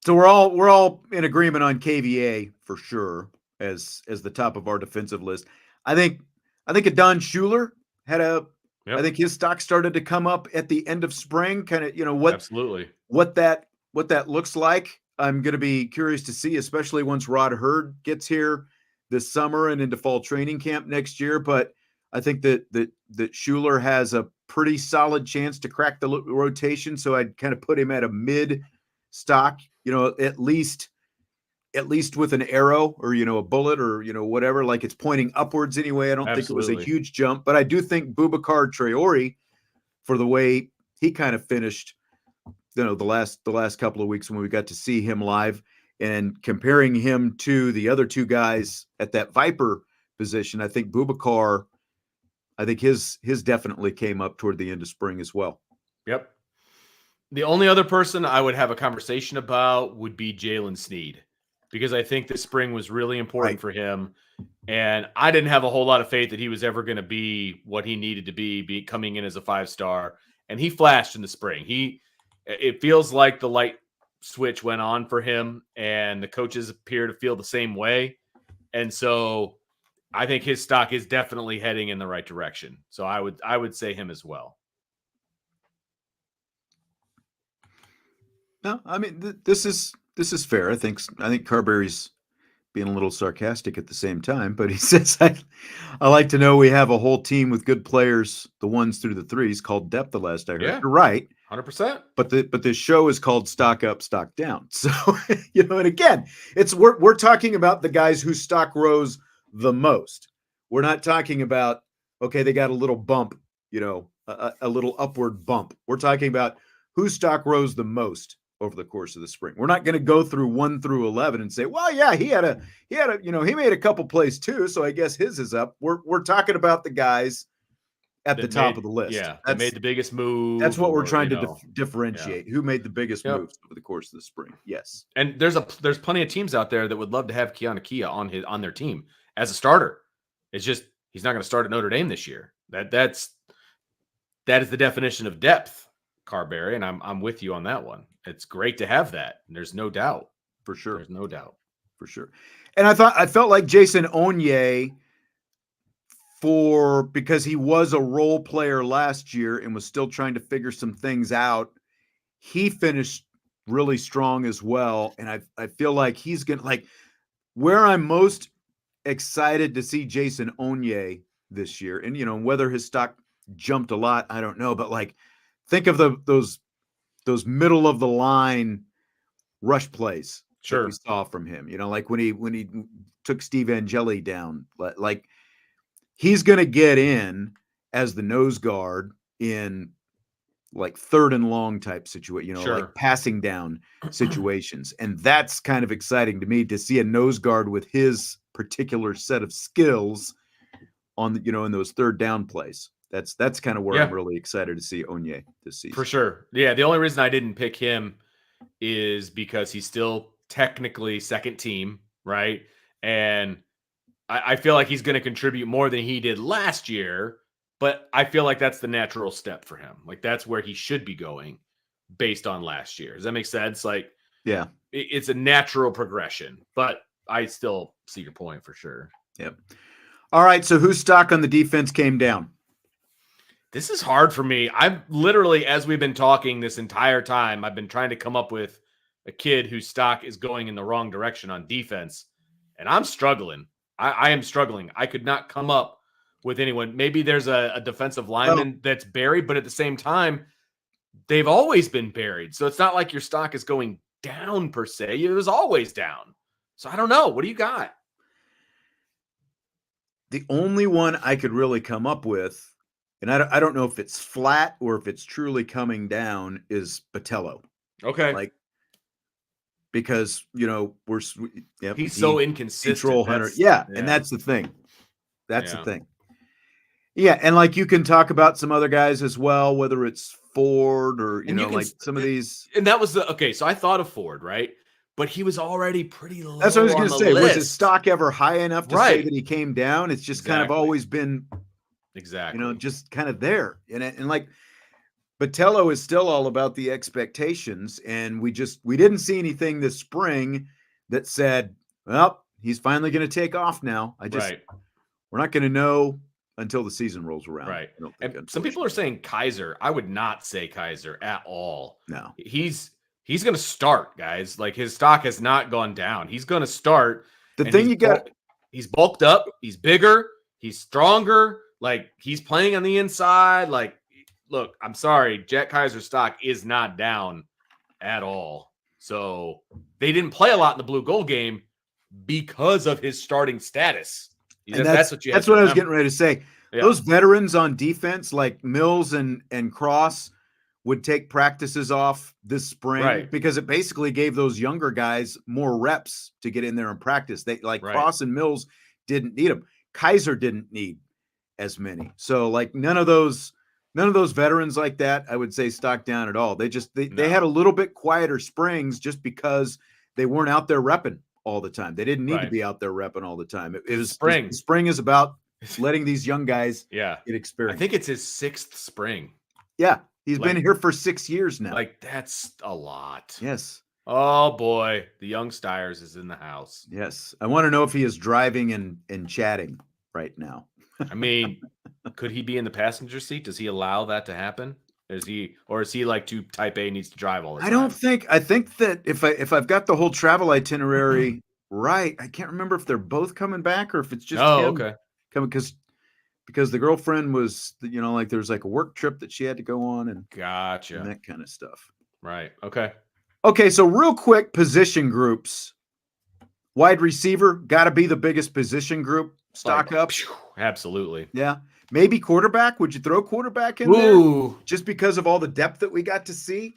we're all in agreement on KVA for sure as the top of our defensive list. I think Adon Schuler had I think his stock started to come up at the end of spring, kind of, Absolutely. what that looks like. I'm going to be curious to see, especially once Rod Hurd gets here this summer and into fall training camp next year. But I think that Schuler has a pretty solid chance to crack the rotation. So I'd kind of put him at a mid stock, at least with an arrow or, a bullet or, whatever, like it's pointing upwards anyway. I don't think it was a huge jump, but I do think Boubacar Traore, for the way he kind of finished, the last couple of weeks when we got to see him live and comparing him to the other two guys at that Viper position, I think Boubacar, his definitely came up toward the end of spring as well. Yep. The only other person I would have a conversation about would be Jalen Sneed, because I think this spring was really important for him. And I didn't have a whole lot of faith that he was ever going to be what he needed to be coming in as a 5-star. And he flashed in the spring. It feels like the light switch went on for him, and the coaches appear to feel the same way. And so I think his stock is definitely heading in the right direction. So I would say him as well. No, I mean this is fair. I think Carberry's being a little sarcastic at the same time, but he says I like to know we have a whole team with good players, the ones through the threes, called depth. The last I heard, Yeah, you're right, 100%. But this show is called Stock Up, Stock Down. So and again, we're talking about the guys whose stock rose the most. We're not talking about they got a little bump, a little upward bump. We're talking about whose stock rose the most over the course of the spring. We're not going to go through 1 through 11 and say, well, yeah, he made a couple plays too, so I guess his is up. We're talking about the guys at the top of the list. Yeah, that made the biggest move. That's what we're trying to differentiate. Yeah. Who made the biggest moves over the course of the spring? Yes, and there's plenty of teams out there that would love to have Keanu Kia on their team as a starter. It's just he's not going to start at Notre Dame this year. That is the definition of depth, Carberry, and I'm with you on that one. It's great to have that. There's no doubt. For sure. There's no doubt. For sure. And I felt like Jason Onye, because he was a role player last year and was still trying to figure some things out, he finished really strong as well. And I feel like he's going to, where I'm most excited to see Jason Onye this year, and whether his stock jumped a lot, I don't know, but think of those middle of the line rush plays that we saw from him. When he took Steve Angeli down, he's going to get in as the nose guard in third and long type situation, passing down situations. And that's kind of exciting to me to see a nose guard with his particular set of skills on in those third down plays. That's kind of where I'm really excited to see Onye this season. For sure. Yeah. The only reason I didn't pick him is because he's still technically second team, right? And I feel like he's going to contribute more than he did last year, but I feel like that's the natural step for him. That's where he should be going based on last year. Does that make sense? Yeah, it's a natural progression, but I still see your point for sure. Yep. All right. So whose stock on the defense came down? This is hard for me. I've literally, as we've been talking this entire time, I've been trying to come up with a kid whose stock is going in the wrong direction on defense, and I'm struggling. I am struggling. I could not come up with anyone. Maybe there's a defensive lineman that's buried, but at the same time, they've always been buried. So it's not like your stock is going down per se. It was always down. So I don't know. What do you got? The only one I could really come up with and I don't know if it's flat or if it's truly coming down, is Botello. Okay. Like, because, yep, He's he so control inconsistent. Hunter. That's Yeah, and yeah. that's the thing. That's the Yeah. thing. Yeah, and like you can talk about some other guys as well, whether it's Ford or, And you can like some of these. and that was okay, so I thought of Ford, right? But he was already pretty That's what I low was on gonna the say. Was his list. stock ever high enough to say Right. that he came down? It's just kind of Exactly. always been, Exactly. just kind of there. And like Botello is still all about the expectations, and we didn't see anything this spring that said, well, he's finally going to take off now. Right. We're not going to know until the season rolls around. Right. I don't think, And some people are unfortunately. saying Kaiser. I would not say Kaiser at all. No. He's going to start, guys. Like his stock has not gone down. He's going to start. The And thing you got, he's bulked up. He's bigger. He's stronger. Like he's playing on the inside. Like, look, I'm sorry, Jack Kaiser's stock is not down at all. So they didn't play a lot in the blue gold game because of his starting status. and That's what you have that's to what I was remember. getting ready to say. Yeah. Those veterans on defense, like Mills and Cross, would take practices off this spring, Right. because it basically gave those younger guys more reps to get in there and practice. They like Right. Cross and Mills didn't need them. Kaiser didn't need as many. So like none of those veterans like that, I would say, stock down at all. They had a little bit quieter springs just because they weren't out there repping all the time. They didn't need to be out there repping all the time. It was spring. Spring is about letting these young guys get experience. I think it's his 6th spring. Yeah. He's been here for 6 years now. Like that's a lot. Yes. Oh boy, the young Stiers is in the house. Yes. I want to know if he is driving and chatting right now. I mean, could he be in the passenger seat? Does he allow that to happen? Is he like too type A, needs to drive all the time? I think that if I've got the whole travel itinerary right, I can't remember if they're both coming back or if it's just him coming, because the girlfriend was, like there's like a work trip that she had to go on and gotcha, and that kind of stuff. Right. Okay. Okay. So real quick, position groups. Wide receiver got to be the biggest position group. Stock up. Absolutely. Yeah. Maybe quarterback. Would you throw quarterback in there just because of all the depth that we got to see?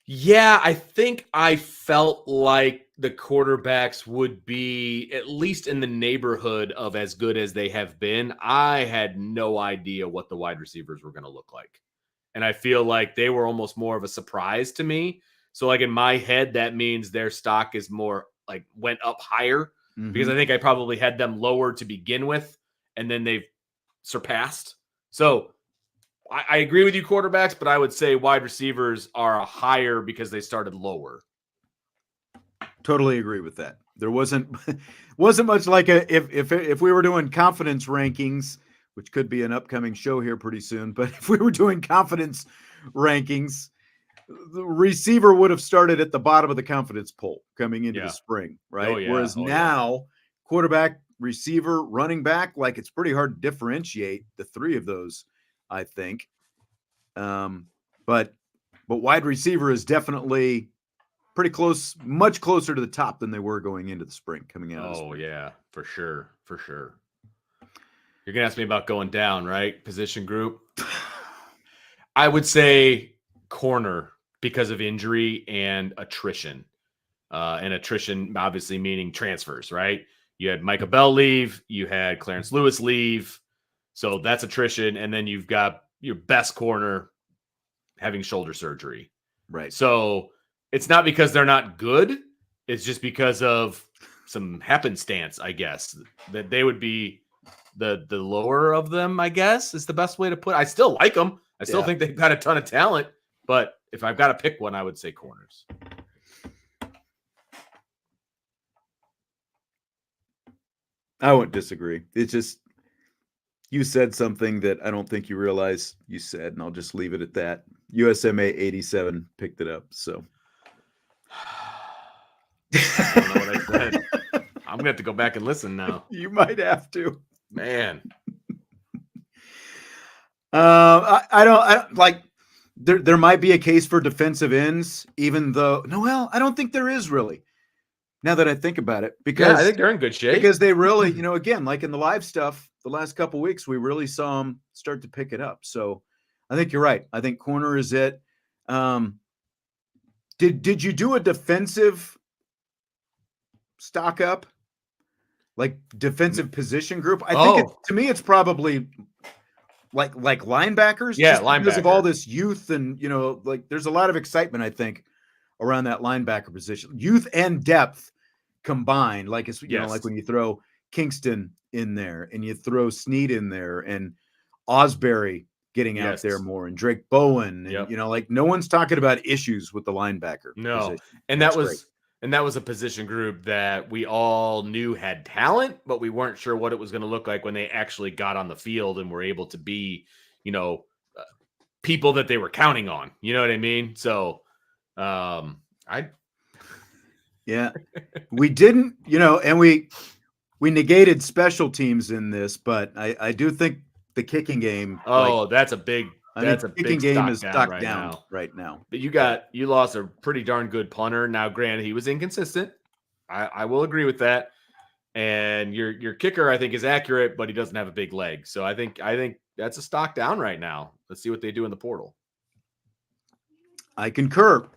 Yeah, I think I felt like the quarterbacks would be at least in the neighborhood of as good as they have been. I had no idea what the wide receivers were going to look like. And I feel like they were almost more of a surprise to me. So like in my head, that means their stock is more like went up higher, because I think I probably had them lower to begin with, and then they've surpassed. So I agree with you, quarterbacks, but I would say wide receivers are higher because they started lower. Totally agree with that. There wasn't much like if we were doing confidence rankings, which could be an upcoming show here pretty soon, but if we were doing confidence rankings, the receiver would have started at the bottom of the confidence poll coming into the spring, right? Oh, yeah. Whereas now, quarterback, receiver, running back, like it's pretty hard to differentiate the three of those, I think. But wide receiver is definitely pretty close, much closer to the top than they were going into the spring, coming out of the spring. Oh, yeah, for sure. For sure. You're going to ask me about going down, right? Position group. I would say corner because of injury and attrition. And attrition, obviously, meaning transfers, right? You had Micah Bell leave. You had Clarence Lewis leave. So that's attrition. And then you've got your best corner having shoulder surgery. Right. So it's not because they're not good. It's just because of some happenstance, I guess, that they would be the lower of them, I guess, is the best way to put it. I still like them. I still think they've got a ton of talent. But if I've got to pick one, I would say corners. I wouldn't disagree. It's just you said something that I don't think you realize you said, and I'll just leave it at that. USMA 87 picked it up. So I don't know what I said. I'm gonna have to go back and listen now. You might have to, man. I don't like. There might be a case for defensive ends, even though I don't think there is really. Now that I think about it, because I think they're in good shape. Because they really, again, like in the live stuff, the last couple weeks, we really saw him start to pick it up. So I think you're right. I think corner is it. Did you do a defensive stock up? Like defensive position group? I think to me, it's probably like linebackers, Yeah, just because of all linebacker. this youth and, like there's a lot of excitement, I think, around that linebacker position. Youth and depth combined. Like it's, Yes. like when you throw Kingston in there and you throw Snead in there and Osbury getting out there more and Drake Bowen and, like no one's talking about issues with the linebacker position. And that was a position group that we all knew had talent, but we weren't sure what it was going to look like when they actually got on the field and were able to be, people that they were counting on. You know what I mean? So, we didn't, and we negated special teams in this, but I do think the kicking game. That's a big. That's a kicking big game is stock down right now. But you lost a pretty darn good punter. Now, granted, he was inconsistent. I will agree with that. And your kicker, I think, is accurate, but he doesn't have a big leg. So I think that's a stock down right now. Let's see what they do in the portal. I concur.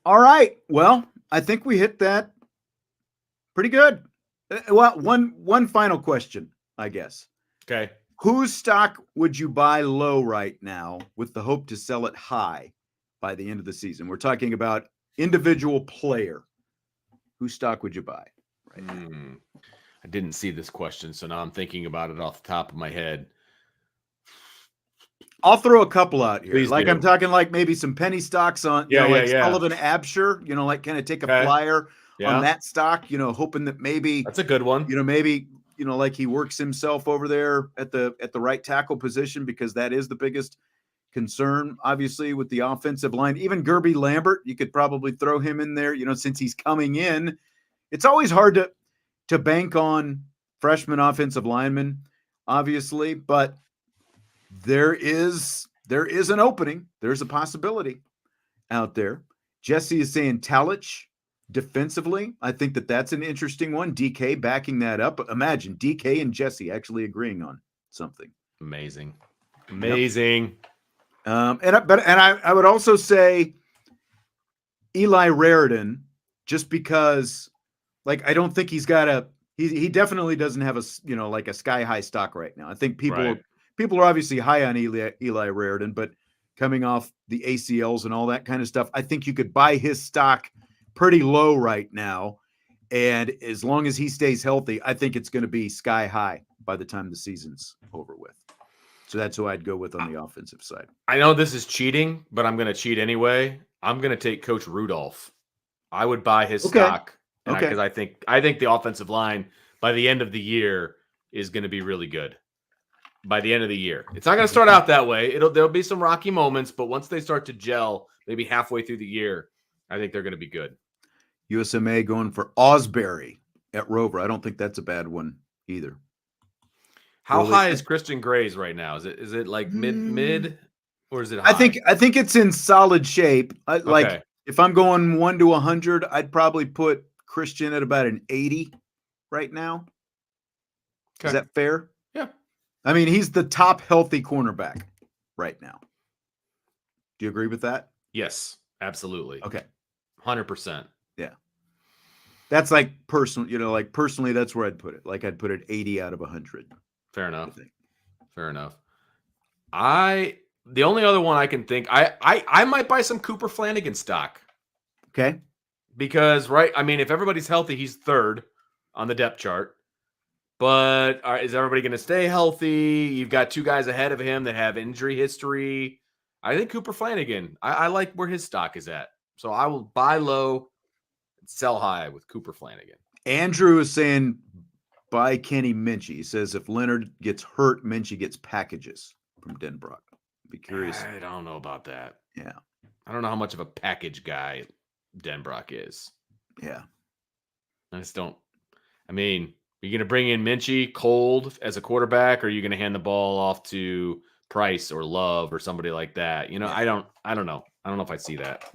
All right. Well, I think we hit that pretty good. Well, one final question, I guess. Okay. Whose stock would you buy low right now with the hope to sell it high by the end of the season? We're talking about individual player. Whose stock would you buy right now? I didn't see this question, so now I'm thinking about it off the top of my head. I'll throw a couple out here. Please do. I'm talking like maybe some penny stocks on, Sullivan Absher, like kind of take a flyer on that stock, hoping that maybe that's a good one. Maybe like he works himself over there at the right tackle position, because that is the biggest concern, obviously, with the offensive line. Even Gerby Lambert, you could probably throw him in there, since he's coming in. It's always hard to bank on freshman offensive linemen, obviously, but there is an opening. There's a possibility out there. Jesse is saying Talich defensively. I think that's an interesting one. DK backing that up. Imagine DK and Jesse actually agreeing on something. Amazing. Yep. I would also say Eli Raridan, just because, I don't think he's got he definitely doesn't have a like a sky high stock right now. I think people are obviously high on Eli Raridan, but coming off the ACLs and all that kind of stuff, I think you could buy his stock pretty low right now. And as long as he stays healthy, I think it's going to be sky high by the time the season's over with. So that's who I'd go with on the offensive side. I know this is cheating, but I'm going to cheat anyway. I'm going to take Coach Rudolph. I would buy his stock. Because I think the offensive line by the end of the year is going to be really good. By the end of the year, it's not going to start out that way. There'll be some rocky moments, but once they start to gel, maybe halfway through the year, I think they're going to be good. USMA going for Osbury at Rover. I don't think that's a bad one either. How high is Christian Gray's right now? Is it like mid, or is it high? I think it's in solid shape. Like if I'm going 1 to 100, I'd probably put Christian at about an 80 right now. Okay. Is that fair? Yeah. I mean, he's the top healthy cornerback right now. Do you agree with that? Yes, absolutely. Okay. 100%. Yeah. That's like personal, personally, that's where I'd put it. I'd put it 80 out of 100. Fair enough. Fair enough. The only other one I can think, I might buy some Cooper Flanagan stock. Okay. Because, if everybody's healthy, he's third on the depth chart. But is everybody going to stay healthy? You've got two guys ahead of him that have injury history. I think Cooper Flanagan, I like where his stock is at. So I will buy low and sell high with Cooper Flanagan. Andrew is saying buy Kenny Minchie. He says if Leonard gets hurt, Minchie gets packages from Denbrock. Be curious. I don't know about that. Yeah. I don't know how much of a package guy Denbrock is. Yeah. I just don't. Are you going to bring in Minchie cold as a quarterback, or are you going to hand the ball off to Price or Love or somebody like that? I don't know. I don't know if I see that.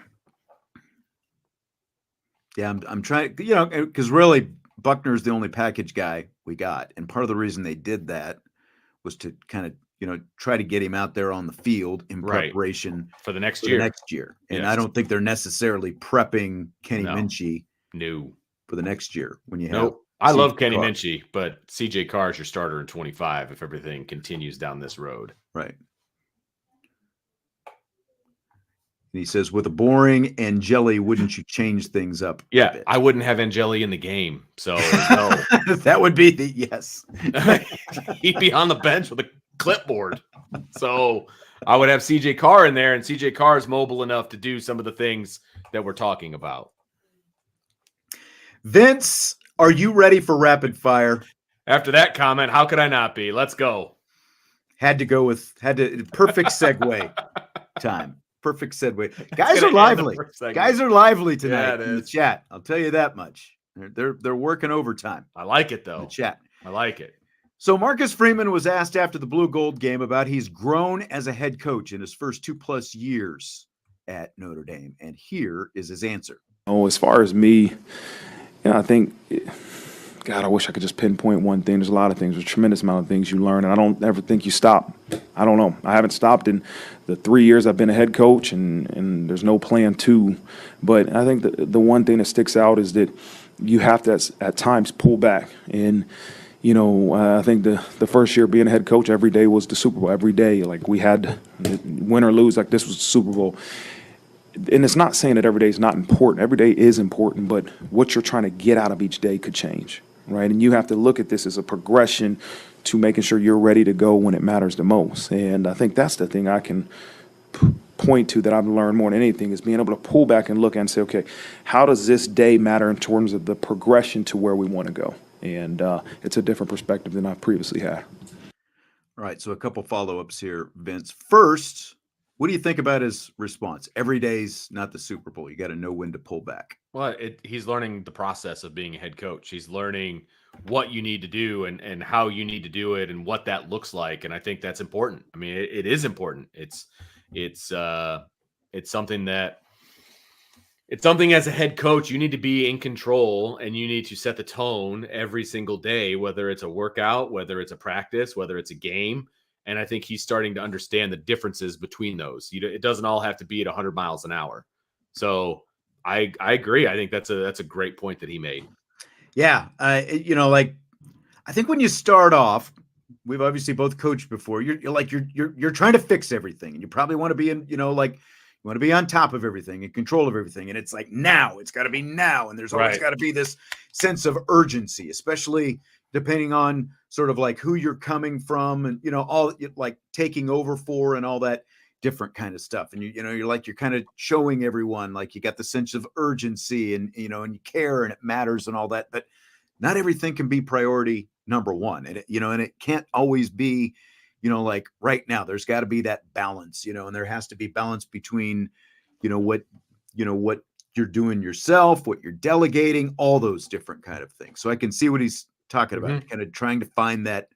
Yeah, I'm trying, because really Buckner's the only package guy we got. And part of the reason they did that was to kind of, try to get him out there on the field in Right. preparation For the next for the year. next year. And I Yes. don't think they're necessarily prepping Kenny No. Minchie No. for the next year when you have Nope. I C.J. love Kenny Carr. Minchie, but CJ Carr is your starter in 25 if everything continues down this road. Right. And he says, with a boring and jelly, wouldn't you change things up a Yeah, bit? I wouldn't have Angeli in the game. So no. That would be the yes. He'd be on the bench with a clipboard. So I would have CJ Carr in there, and CJ Carr is mobile enough to do some of the things that we're talking about. Vince, are you ready for rapid fire? After that comment, how could I not be? Let's go. Perfect segue time. Perfect segue. Guys gonna are end the lively. first segment. Guys are lively tonight Yeah, it in the is. chat. I'll tell you that much. They're working overtime I like it, in the though. chat. I like it. So Marcus Freeman was asked after the Blue Gold game about he's grown as a head coach in his first 2+ years at Notre Dame. And here is his answer. Oh, as far as me, I think, God, I wish I could just pinpoint one thing. There's a lot of things. There's a tremendous amount of things you learn, and I don't ever think you stop. I don't know. I haven't stopped in the 3 years I've been a head coach, and there's no plan to. But I think the one thing that sticks out is that you have to, at times, pull back. And, I think the first year being a head coach, every day was the Super Bowl. Every day, like we had win or lose, like this was the Super Bowl. And it's not saying that every day is not important. Every day is important, but what you're trying to get out of each day could change, right? And you have to look at this as a progression to making sure you're ready to go when it matters the most. And I think that's the thing I can point to that I've learned more than anything is being able to pull back and look and say, okay, how does this day matter in terms of the progression to where we want to go? And it's a different perspective than I've previously had. All right, so a couple follow-ups here, Vince. First, what do you think about his response? Every day's not the Super Bowl. You got to know when to pull back. Well, he's learning the process of being a head coach. He's learning what you need to do and how you need to do it and what that looks like. And I think that's important. I mean, it is important. It's something as a head coach, you need to be in control and you need to set the tone every single day, whether it's a workout, whether it's a practice, whether it's a game. And I think he's starting to understand the differences between those. It doesn't all have to be at 100 miles an hour. So I agree. I think that's a great point that he made. Yeah. I think when you start off, we've obviously both coached before. You're trying to fix everything, and you probably want to be in, you want to be on top of everything and control of everything. And it's like now, it's got to be now. And there's always got to be this sense of urgency, especially depending on sort of like who you're coming from and, all like taking over for and all that different kind of stuff. And you're kind of showing everyone like you got the sense of urgency and, and you care and it matters and all that, but not everything can be priority number one. And it can't always be, like right now. There's got to be that balance, and there has to be balance between, what you're doing yourself, what you're delegating, all those different kind of things. So I can see what he's talking about, kind of trying to find that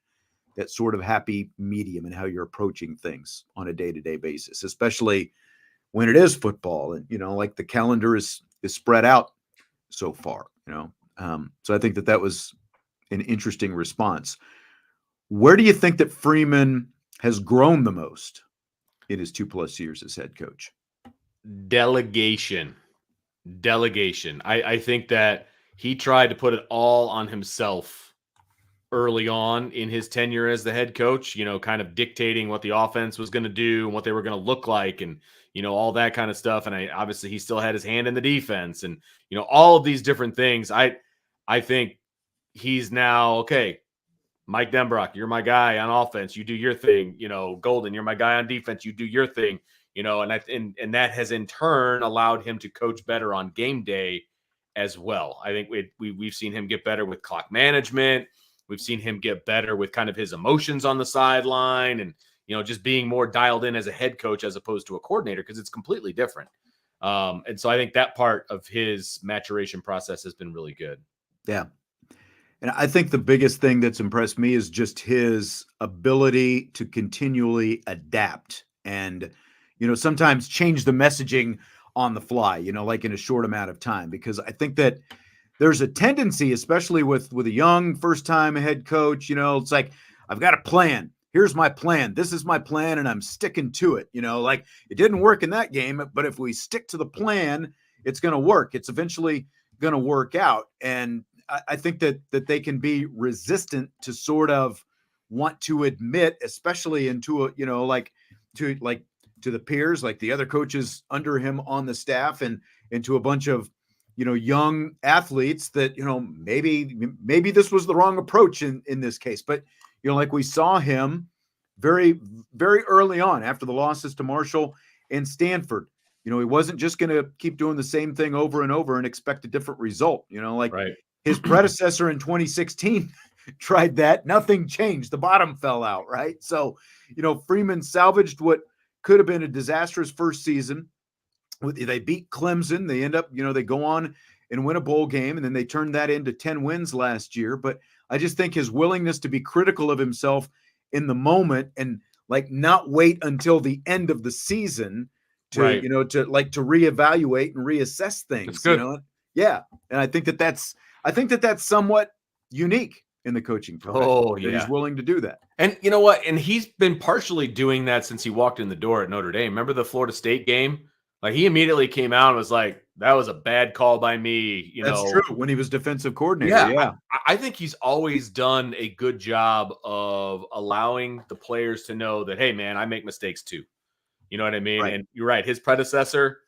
sort of happy medium and how you're approaching things on a day-to-day basis, especially when it is football and, like the calendar is spread out so far, so I think that was an interesting response. Where do you think that Freeman has grown the most in his 2+ years as head coach? Delegation. I think that he tried to put it all on himself early on in his tenure as the head coach, kind of dictating what the offense was going to do and what they were going to look like and, all that kind of stuff. And obviously he still had his hand in the defense and, all of these different things. I think he's now, okay, Mike Denbrock, you're my guy on offense. You do your thing. Golden, you're my guy on defense. You do your thing. And that has in turn allowed him to coach better on game day as well. I think we've seen him get better with clock management. We've seen him get better with kind of his emotions on the sideline and, just being more dialed in as a head coach as opposed to a coordinator because it's completely different. And so I think that part of his maturation process has been really good. Yeah. And I think the biggest thing that's impressed me is just his ability to continually adapt and, sometimes change the messaging on the fly, like in a short amount of time, because I think that there's a tendency, especially with a young first-time head coach, it's like, I've got a plan here's my plan. This is my plan, and I'm sticking to it. Like it didn't work in that game, but if we stick to the plan, it's going to work. It's eventually going to work out. And I think that they can be resistant to sort of want to admit, especially into to the peers, like the other coaches under him on the staff, and to a bunch of young athletes that maybe this was the wrong approach in this case. But like we saw him very, very early on after the losses to Marshall and Stanford. He wasn't just going to keep doing the same thing over and over and expect a different result. Right. His predecessor in 2016 tried that. Nothing changed. The bottom fell out, right? So, Freeman salvaged what could have been a disastrous first season. They beat Clemson. They end up, they go on and win a bowl game, and then they turned that into 10 wins last year. But I just think his willingness to be critical of himself in the moment and like not wait until the end of the season to, Right. to reevaluate and reassess things. That's good. Yeah. And I think that's somewhat unique in the coaching profession. Oh, that yeah. He's willing to do that. And you know what? And he's been partially doing that since he walked in the door at Notre Dame. Remember the Florida State game? Like he immediately came out and was like, that was a bad call by me. That's true. When he was defensive coordinator. Yeah. I think he's always done a good job of allowing the players to know that, hey, man, I make mistakes too. You know what I mean? Right. And you're right. His predecessor,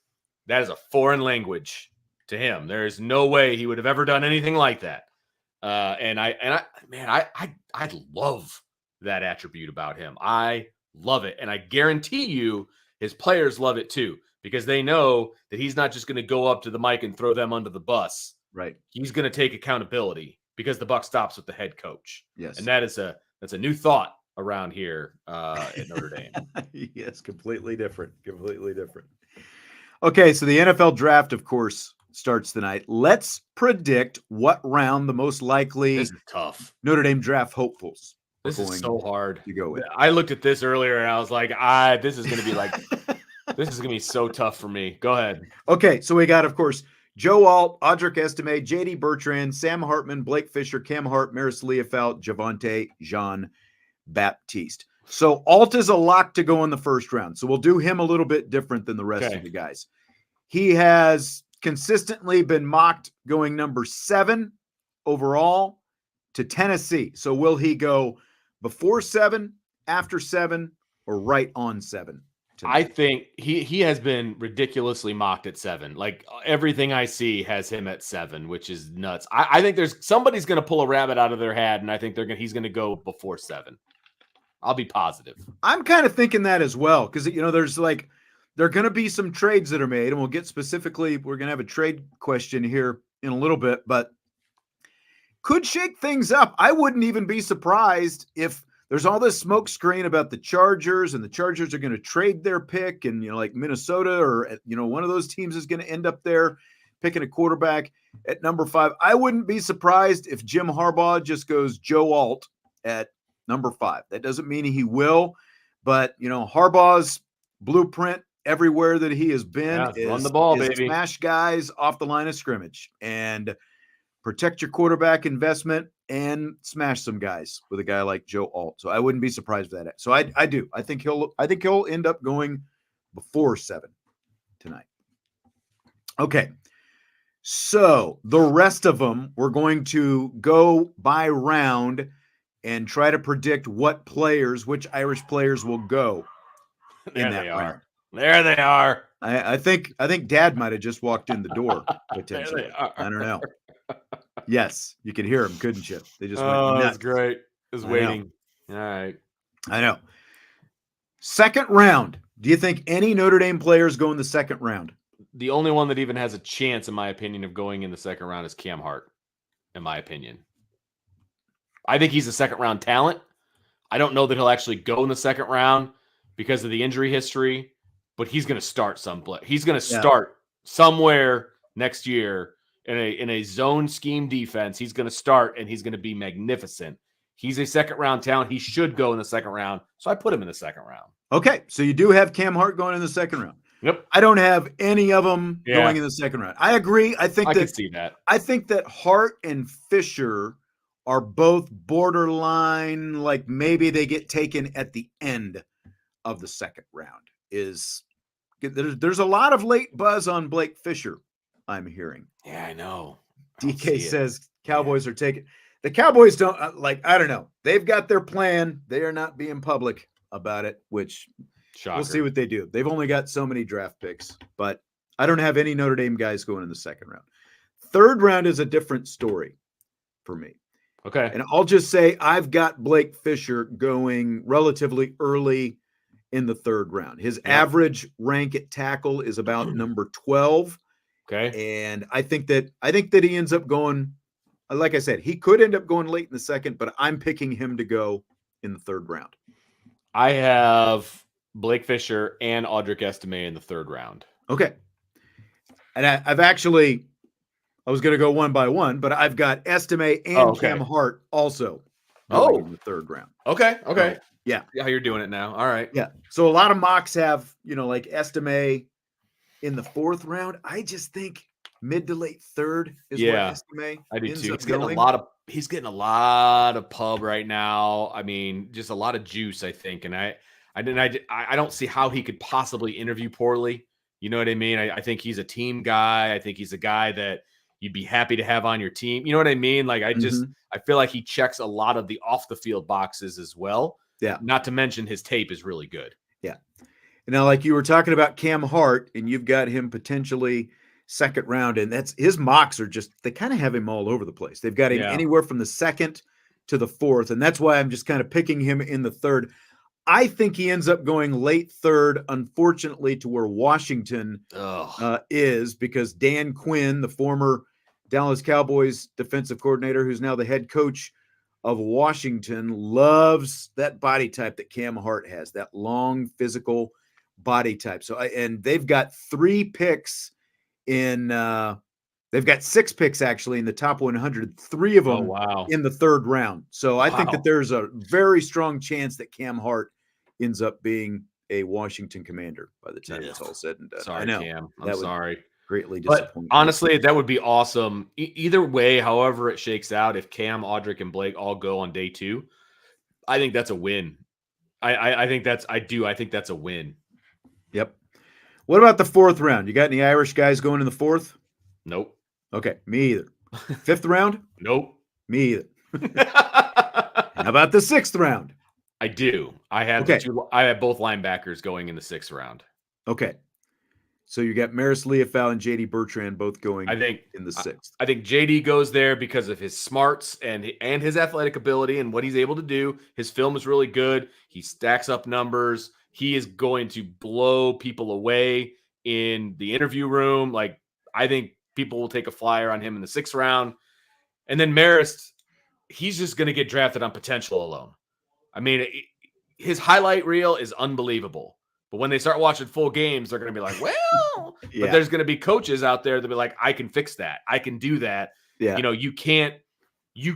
that is a foreign language to him. There is no way he would have ever done anything like that. I love that attribute about him. I love it. And I guarantee you his players love it too, because they know that he's not just going to go up to the mic and throw them under the bus. Right. He's going to take accountability because the buck stops with the head coach. Yes. And that's a new thought around here at Notre Dame. Yes. Completely different. Okay. So the NFL draft, of course, starts tonight. Let's predict what round the most likely This is tough. Notre Dame draft hopefuls. This is so hard to go with. I looked at this earlier and I was like, this is going to be like, this is going to be so tough for me. Go ahead. Okay. So we got, of course, Joe Alt, Audric Estime, J.D. Bertrand, Sam Hartman, Blake Fisher, Cam Hart, Maris Leofeld, Javonte Jean-Baptiste. So Alt is a lock to go in the first round. So we'll do him a little bit different than the rest of the guys. He has consistently been mocked going number 7 overall to Tennessee. So will he go before 7, after 7, or right on 7? I think he has been ridiculously mocked at 7. Like everything I see has him at 7, which is nuts. I think there's somebody's going to pull a rabbit out of their hat, and I think he's going to go before 7. I'll be positive. I'm kind of thinking that as well, because there's there are going to be some trades that are made, and we'll get specifically. We're going to have a trade question here in a little bit, but could shake things up. I wouldn't even be surprised if there's all this smoke screen about the Chargers, and the Chargers are going to trade their pick, and like Minnesota or one of those teams is going to end up there picking a quarterback at number 5. I wouldn't be surprised if Jim Harbaugh just goes Joe Alt at number 5. That doesn't mean he will, but Harbaugh's blueprint everywhere that he has been is run the ball, baby. Smash guys off the line of scrimmage and protect your quarterback investment and smash some guys with a guy like Joe Alt. So I wouldn't be surprised with that. So I do. I think he'll end up going before 7 tonight. Okay. So the rest of them, we're going to go by round and try to predict which Irish players will go in that round. There they are. I think Dad might have just walked in the door potentially. I don't know. Yes, you could hear him, couldn't you? They just went nuts. That's great. Just waiting. All right. I know. Second round. Do you think any Notre Dame players go in the second round? The only one that even has a chance, in my opinion, of going in the second round is Cam Hart, in my opinion. I think he's a second round talent. I don't know that he'll actually go in the second round because of the injury history, but he's going to start someplace. He's going to start somewhere next year in a zone scheme defense. He's going to start, and he's going to be magnificent. He's a second round talent. He should go in the second round. So I put him in the second round. Okay. So you do have Cam Hart going in the second round. Yep. I don't have any of them going in the second round. I agree. I can see that. I think that Hart and Fisher are both borderline, like maybe they get taken at the end of the second round. There's a lot of late buzz on Blake Fisher, I'm hearing. Yeah, I know. DK says Cowboys are taking. The Cowboys don't I don't know. They've got their plan. They are not being public about it, which Shocker. we'll see what they do. They've only got so many draft picks, but I don't have any Notre Dame guys going in the second round. Third round is a different story for me. Okay. And I'll just say I've got Blake Fisher going relatively early in the third round. His average rank at tackle is about number 12. Okay. And I think that he ends up going, like I said, he could end up going late in the second, but I'm picking him to go in the third round. I have Blake Fisher and Audric Estime in the third round. Okay. And I was going to go one by one, but I've got Estime and Cam Hart also going in the third round. Okay. So, yeah. How you're doing it now. All right. Yeah. So a lot of mocks have, like Estime in the fourth round. I just think mid to late third is where Estime I do ends too. up He's getting a lot of pub right now. I mean, just a lot of juice, I think. And I don't see how he could possibly interview poorly. You know what I mean? I think he's a team guy. I think he's a guy that you'd be happy to have on your team. You know what I mean? Like I feel like he checks a lot of the off the field boxes as well. Yeah. Not to mention his tape is really good. Yeah. Now, like you were talking about Cam Hart, and you've got him potentially second round, and that's his mocks are just, they kind of have him all over the place. They've got him anywhere from the second to the fourth, and that's why I'm just kind of picking him in the third. I think he ends up going late third, unfortunately, to where Washington is, because Dan Quinn, the former Dallas Cowboys defensive coordinator, who's now the head coach of Washington, loves that body type that Cam Hart has, that long physical body type. So, and they've got 3 picks in, they've got 6 picks actually in the top 100, 3 of them in the third round. So I think that there's a very strong chance that Cam Hart ends up being a Washington Commander by the time it's all said and done. Sorry, I know. Cam. I'm sorry. Greatly disappointing. But honestly, that would be awesome. Either way, however it shakes out, if Cam, Audric, and Blake all go on day 2, I think that's a win. I think that's a win. Yep. What about the fourth round? You got any Irish guys going in the fourth? Nope. Okay, me either. Fifth round? Nope. Me either. How about the sixth round? I do. I have both linebackers going in the 6th round. Okay. So you got Maris Leofau and JD Bertrand both going in the 6th. I think JD goes there because of his smarts and his athletic ability and what he's able to do. His film is really good. He stacks up numbers. He is going to blow people away in the interview room. Like, I think people will take a flyer on him in the 6th round. And then Maris, he's just going to get drafted on potential alone. I mean, his highlight reel is unbelievable. But when they start watching full games, they're going to be like, well, but there's going to be coaches out there that be like, I can fix that. I can do that. Yeah. You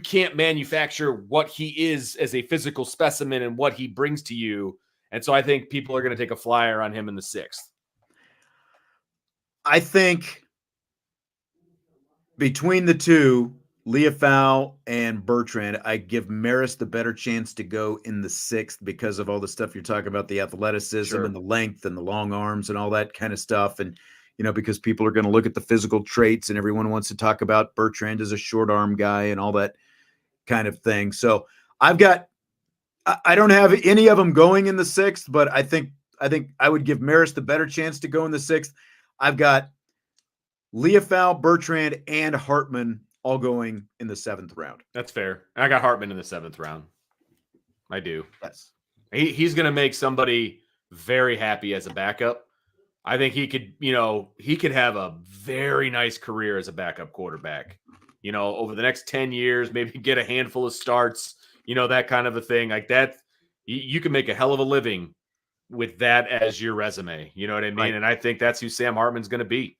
can't manufacture what he is as a physical specimen and what he brings to you. And so I think people are going to take a flyer on him in the 6th. I think between the two, Leofau and Bertrand, I give Maris the better chance to go in the 6th because of all the stuff you're talking about, the athleticism and the length and the long arms and all that kind of stuff. And, because people are going to look at the physical traits and everyone wants to talk about Bertrand as a short arm guy and all that kind of thing. So I don't have any of them going in the 6th, but I think I would give Maris the better chance to go in the 6th. I've got Leofau, Bertrand, and Hartman all going in the 7th round. That's fair. I got Hartman in the 7th round. I do. Yes. He's going to make somebody very happy as a backup. I think he could have a very nice career as a backup quarterback, over the next 10 years, maybe get a handful of starts, that kind of a thing like that. You can make a hell of a living with that as your resume. You know what I mean? Right. And I think that's who Sam Hartman's going to be.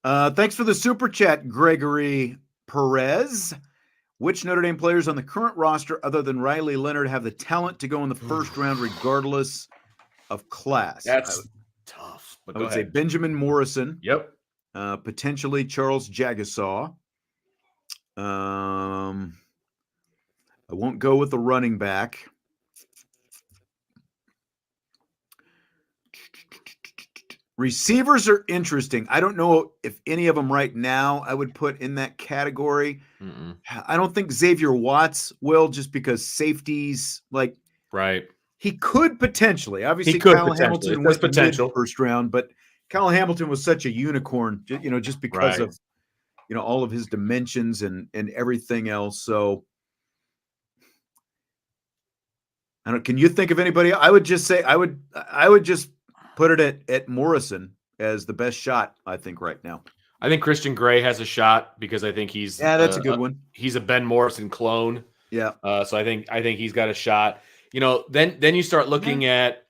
Thanks for the super chat, Gregory Perez. Which Notre Dame players on the current roster, other than Riley Leonard, have the talent to go in the first round, regardless of class? That's tough. But I would say Benjamin Morrison. Yep. Potentially Charles Jagasaw. I won't go with the running back. Receivers are interesting. I don't know if any of them right now I would put in that category. Mm-mm. I don't think Xavier Watts will, just because safeties, like, Right. he could potentially. Obviously, He could Kyle potentially. Hamilton There's went potential. mid first round, but Kyle Hamilton was such a unicorn, just because Right. of all of his dimensions and everything else. So, I don't. Can you think of anybody? I would just say I would just put it at Morrison as the best shot, I think, right now. I think Christian Gray has a shot because I think he's that's a good one. He's a Ben Morrison clone. Yeah. So I think he's got a shot. Then you start looking at,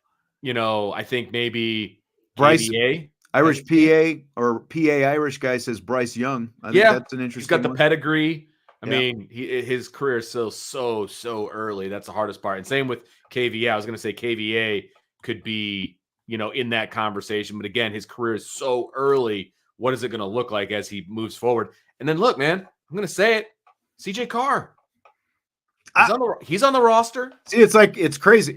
I think maybe Bryce KVA, Irish PA or PA Irish guy says Bryce Young. I think that's an interesting. He's got the one. pedigree. I mean, his career is so early. That's the hardest part. And same with KVA. I was going to say KVA could be, in that conversation. But again, his career is so early. What is it going to look like as he moves forward? And then look, man, I'm going to say it. CJ Carr. He's on the roster. See, it's crazy.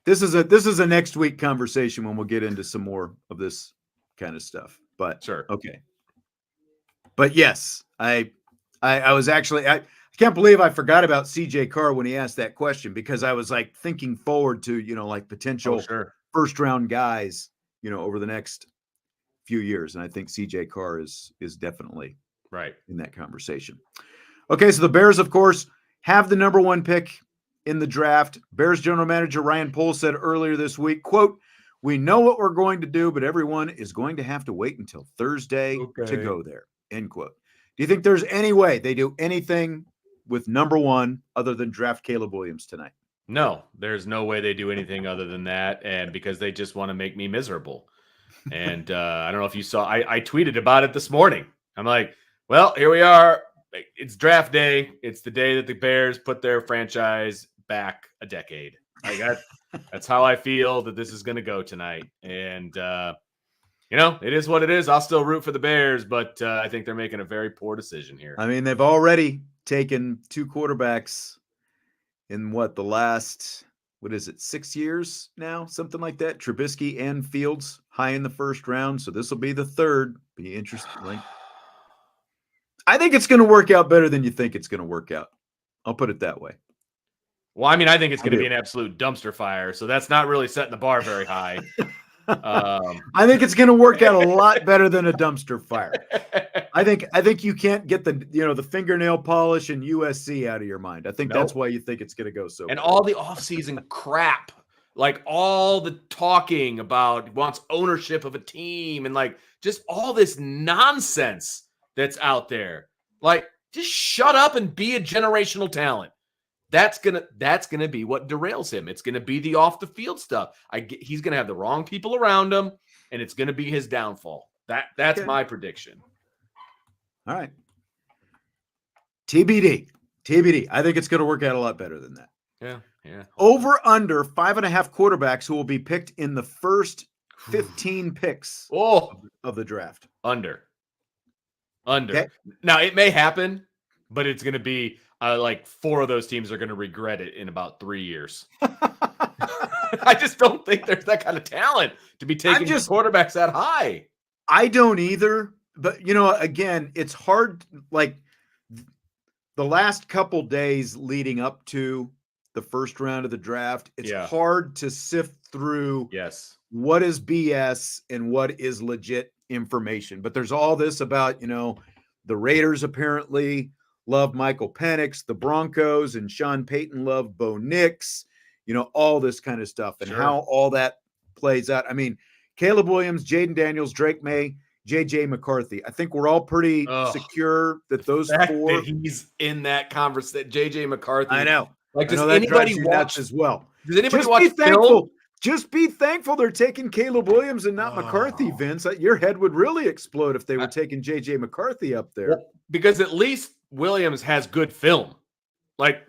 This is a next week conversation when we'll get into some more of this kind of stuff. But sure. Okay. But yes, I was actually, I can't believe I forgot about CJ Carr when he asked that question, because I was like thinking forward to, potential first round guys, over the next few years. And I think CJ Carr is definitely right in that conversation. Okay. So the Bears, of course, have the number 1 pick in the draft. Bears general manager Ryan Poles said earlier this week, quote, "We know what we're going to do, but everyone is going to have to wait until Thursday to go there," end quote. Do you think there's any way they do anything with number 1 other than draft Caleb Williams tonight? No, there's no way they do anything other than that. And because they just want to make me miserable. And I don't know if you saw, I tweeted about it this morning. I'm like, well, here we are. It's draft day. It's the day that the Bears put their franchise back a decade. That's how I feel that this is going to go tonight. And, it is what it is. I'll still root for the Bears, but I think they're making a very poor decision here. I mean, they've already taken 2 quarterbacks in the last, 6 years now? Something like that. Trubisky and Fields high in the first round. So this will be the third. Be interesting. I think it's going to work out better than you think it's going to work out. I'll put it that way. Well, I mean, I think it's going to be an absolute dumpster fire. So that's not really setting the bar very high. I think it's going to work out a lot better than a dumpster fire. I think you can't get the fingernail polish and USC out of your mind. I think that's why you think it's going to go so. And good. All the offseason crap, like all the talking about wants ownership of a team and like just all this nonsense that's out there. Like, just shut up and be a generational talent. That's gonna be what derails him. It's gonna be the off the field stuff. He's gonna have the wrong people around him, and it's gonna be his downfall. That's my prediction. All right. TBD. I think it's gonna work out a lot better than that. Yeah. Over under 5.5 quarterbacks who will be picked in the first 15 picks of the draft. Under. Okay. Okay. Now it may happen, but it's gonna be. Like 4 of those teams are going to regret it in about 3 years. I just don't think there's that kind of talent to be taking quarterbacks that high. I don't either. But, again, it's hard. Like the last couple days leading up to the first round of the draft, it's hard to sift through what is BS and what is legit information. But there's all this about, the Raiders apparently love Michael Penix, the Broncos and Sean Payton love Bo Nix, all this kind of stuff and how all that plays out. I mean, Caleb Williams, Jaden Daniels, Drake May, JJ McCarthy. I think we're all pretty secure that those 4. That he's in that conversation. JJ McCarthy. I know. Like, does anybody watch as well? Does anybody watch film? Just be thankful they're taking Caleb Williams and not McCarthy, Vince. Your head would really explode if they were taking JJ McCarthy up there. Well, because at least Williams has good film. Like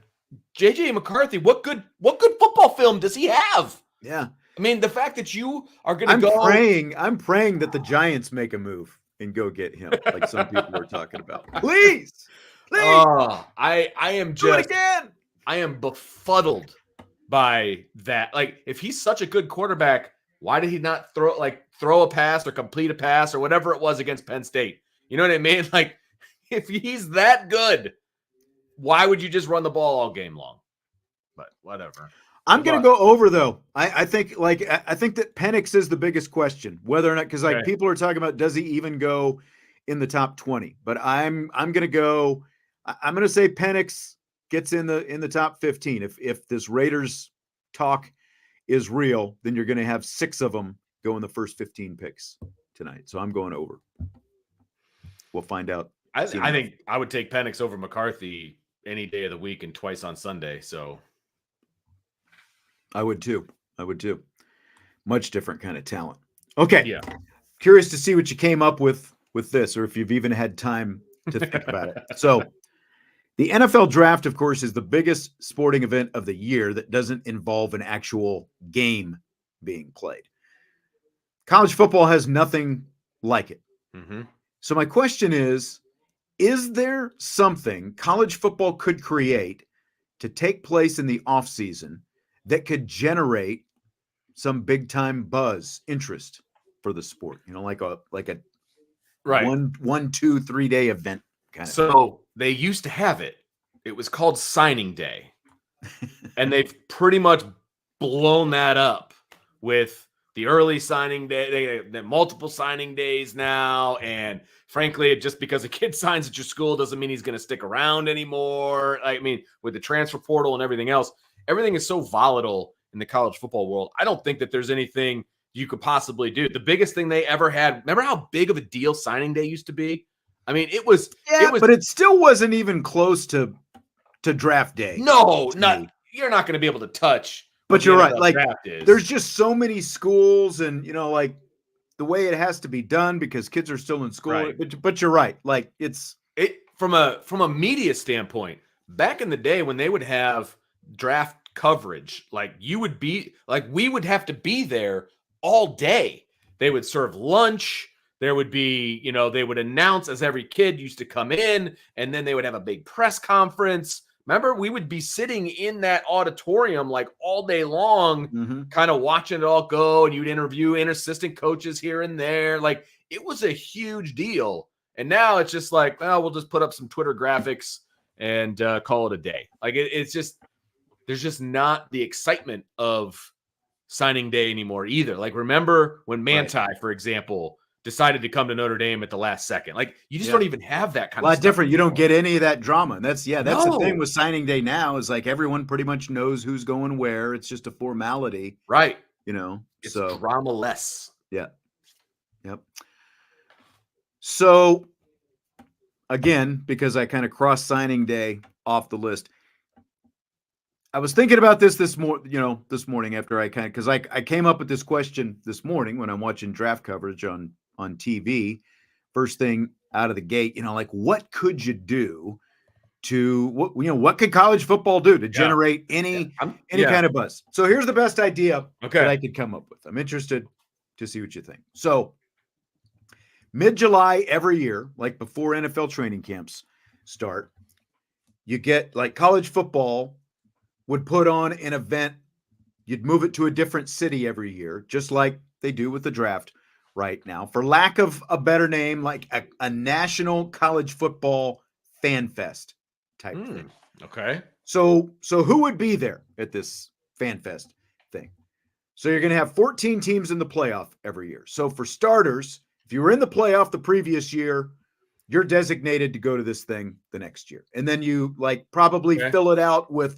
JJ McCarthy, what good football film does he have? Yeah. I mean, the fact that you are going to go. I'm praying that the Giants make a move and go get him, like some people are talking about. Please. Oh, I am Do it just again. I am befuddled by that. Like, if he's such a good quarterback, why did he not throw a pass or complete a pass or whatever it was against Penn State? You know what I mean? Like, if he's that good, why would you just run the ball all game long? But whatever. I'm going to go over though. I think that Penix is the biggest question, whether or not, because like people are talking about, does he even go in the top 20? But I'm going to go. I'm going to say Penix gets in the top 15. If this Raiders talk is real, then you're going to have 6 of them go in the first 15 picks tonight. So I'm going over. We'll find out. I think I would take Penix over McCarthy any day of the week and twice on Sunday. So I would too. Much different kind of talent. Okay. Yeah. Curious to see what you came up with this, or if you've even had time to think about it. So the NFL draft, of course, is the biggest sporting event of the year that doesn't involve an actual game being played. College football has nothing like it. Mm-hmm. So my question is there something college football could create to take place in the offseason that could generate some big time buzz, interest for the sport? You know, like a right 1, 2, 3 day event kind of. So they used to have it. It was called signing day. And they've pretty much blown that up with the early signing day, the multiple signing days now. And frankly, just because a kid signs at your school doesn't mean he's going to stick around anymore. I mean, with the transfer portal and everything else, everything is so volatile in the college football world. I don't think that there's anything you could possibly do. The biggest thing they ever had, remember how big of a deal signing day used to be? I mean, it was, but it still wasn't even close to draft day. No, you're not going to be able to touch. But you're right. Like, there's just so many schools, and you know, like the way it has to be done because kids are still in school. Right. But you're right. Like it's from a media standpoint. Back in the day when they would have draft coverage, like we would have to be there all day. They would serve lunch. There would be, they would announce as every kid used to come in, and then they would have a big press conference. Remember, we would be sitting in that auditorium like all day long, kind of watching it all go, and you'd interview assistant coaches here and there. Like, it was a huge deal. And now it's just like, well, we'll just put up some Twitter graphics and call it a day. Like, it's just, there's just not the excitement of signing day anymore either. Like, remember when Manti, for example, decided to come to Notre Dame at the last second. Like, you just don't even have that kind of stuff. A lot different. You don't get any of that drama. And that's the thing with signing day now is like everyone pretty much knows who's going where. It's just a formality. Right. It's so drama less. Yeah. Yep. So again, because I kind of crossed signing day off the list, I was thinking about this morning after because I came up with this question this morning when I'm watching draft coverage on TV, first thing out of the gate, like what could you do to what could college football do to generate any kind of buzz? So here's the best idea that I could come up with. I'm interested to see what you think. So mid-July every year, like before NFL training camps start, you get like college football would put on an event. You'd move it to a different city every year, just like they do with the draft right now, for lack of a better name, like a national college football fan fest type thing. Okay. So who would be there at this fan fest thing? So you're going to have 14 teams in the playoff every year. So for starters, if you were in the playoff the previous year, you're designated to go to this thing the next year. And then you probably fill it out with,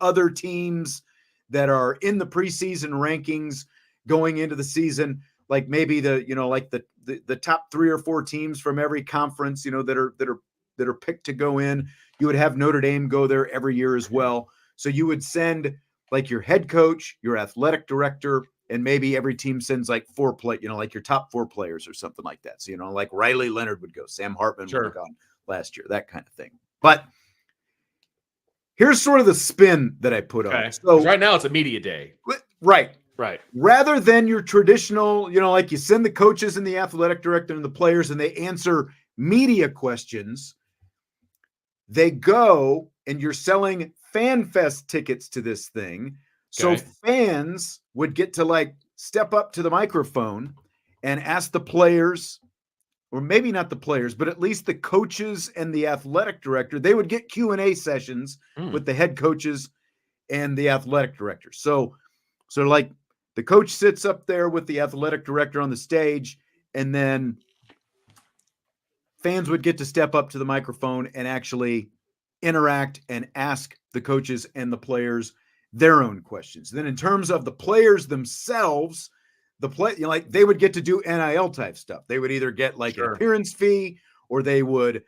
other teams that are in the preseason rankings going into the season. Like maybe the top 3 or 4 teams from every conference, that are picked to go in. You would have Notre Dame go there every year as well. So you would send like your head coach, your athletic director, and maybe every team sends like 4 like your top 4 players or something like that. So, like Riley Leonard would go, Sam Hartman would have gone last year, that kind of thing. But here's sort of the spin that I put on it. So right now it's a media day. Right. Right. Rather than your traditional, like you send the coaches and the athletic director and the players and they answer media questions, they go and you're selling fan fest tickets to this thing. So Okay. fans would get to like step up to the microphone and ask the players, or maybe not the players, but at least the coaches and the athletic director, they would get Q&A sessions with the head coaches and the athletic director. So like the coach sits up there with the athletic director on the stage, and then fans would get to step up to the microphone and actually interact and ask the coaches and the players their own questions. Then in terms of the players themselves, like they would get to do NIL type stuff. They would either get like an appearance fee, or they would,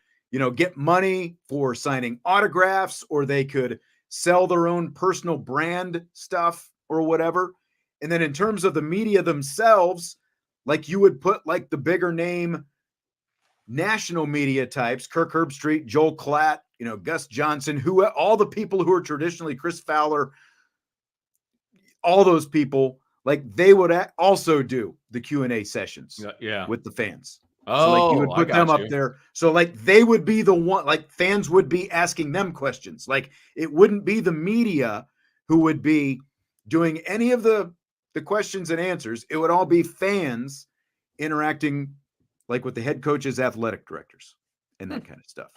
get money for signing autographs, or they could sell their own personal brand stuff or whatever. And then in terms of the media themselves, like you would put like the bigger name national media types, Kirk Herbstreit, Joel Klatt, Gus Johnson, all the people who are traditionally Chris Fowler, all those people, like they would also do the Q&A sessions with the fans. So like you would put them up there. So like they would be the one, like fans would be asking them questions. Like it wouldn't be the media who would be doing any of the questions and answers. It would all be fans interacting like with the head coaches, athletic directors, and that kind of stuff.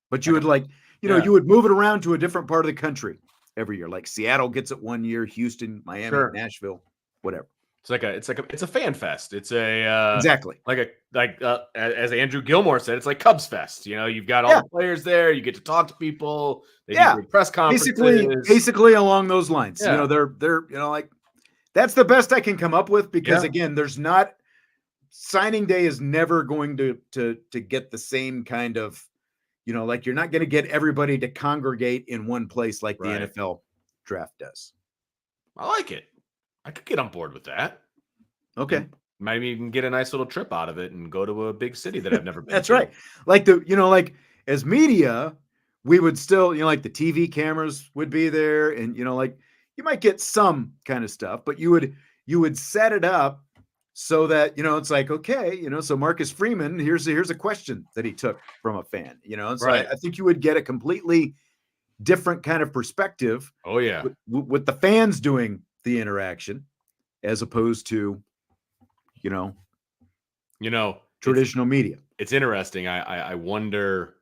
But you would you would move it around to a different part of the country every year. Like Seattle gets it one year, Houston, Miami, Nashville, whatever. It's a fan fest. It's a exactly as Andrew Gilmore said, it's like Cubs Fest. You've got all the players there. You get to talk to people. They do press conferences. Basically along those lines. They're like that's the best I can come up with because again, there's not signing day is never going to get the same kind of, like you're not going to get everybody to congregate in one place like the NFL draft does. I like it. I could get on board with that. Okay. And maybe even get a nice little trip out of it and go to a big city that I've never been That's to. right. Like like as media, we would still, like the TV cameras would be there and, like you might get some kind of stuff, but you would set it up so that, it's like, okay, so Marcus Freeman, here's a question that he took from a fan, and so I think you would get a completely different kind of perspective. Oh yeah. With the fans doing the interaction as opposed to, traditional media. It's interesting. I wonder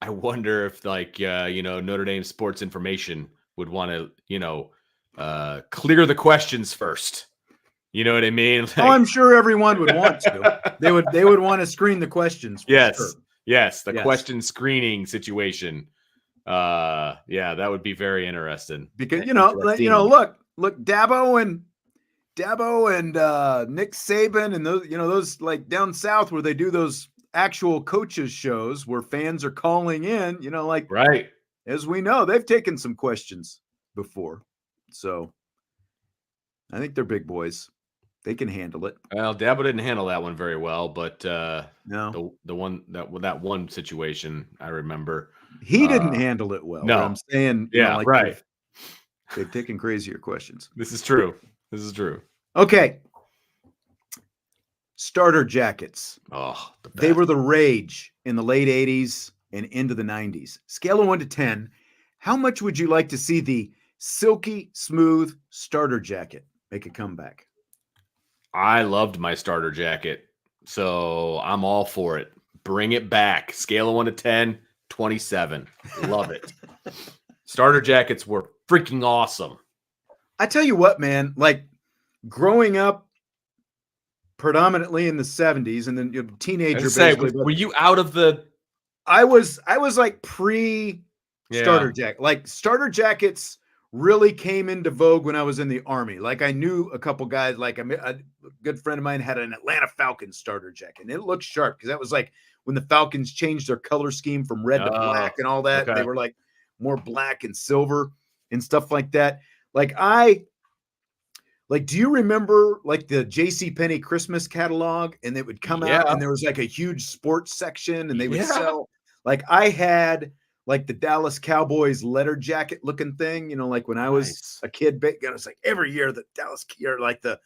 if like, Notre Dame Sports Information would want to, clear the questions first. You know what I mean? Like, I'm sure everyone would want to. They would want to screen the questions. Yes. Sure. Yes. The question screening situation. That would be very interesting. Because look, Dabo and Nick Saban and those like down south where they do those actual coaches shows where fans are calling in, as we know, they've taken some questions before. So I think they're big boys. They can handle it. Well, Dabo didn't handle that one very well, but no, the that one situation I remember, he didn't handle it well. No, I'm saying, they've taken crazier questions. This is true. Okay. Starter jackets. Oh, they were the rage in the late 80s and into the 90s. Scale of 1 to 10. How much would you like to see the silky smooth starter jacket make a comeback? I loved my starter jacket, so I'm all for it. Bring it back. Scale of 1 to 10, 27. Love it. Starter jackets were freaking awesome. I tell you what, man, like growing up predominantly in the 70s and then teenager basically. Were you out of the I was like pre starter jacket. Like starter jackets really came into vogue when I was in the Army. Like I knew a couple guys, like a good friend of mine had an Atlanta Falcons starter jacket and it looked sharp because that was like when the Falcons changed their color scheme from red to black and all that. Okay. They were like more black and silver and stuff like that. Do you remember like the JCPenney Christmas catalog and it would come out and there was like a huge sports section and they would sell, like I had like the Dallas Cowboys letter jacket looking thing, like when I was a kid, I was like every year the Dallas or like the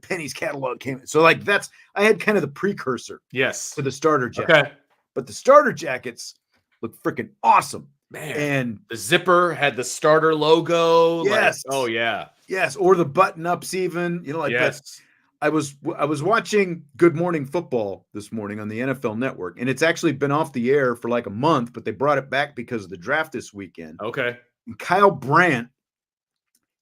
Penny's catalog came. So like I had kind of the precursor to the starter jacket. Okay. But the starter jackets look freaking awesome. Man. And the zipper had the starter logo. Yes. Oh yeah. Yes. Or the button ups even, yes. I was watching Good Morning Football this morning on the NFL Network, and it's actually been off the air for like a month, but they brought it back because of the draft this weekend. Okay. And Kyle Brandt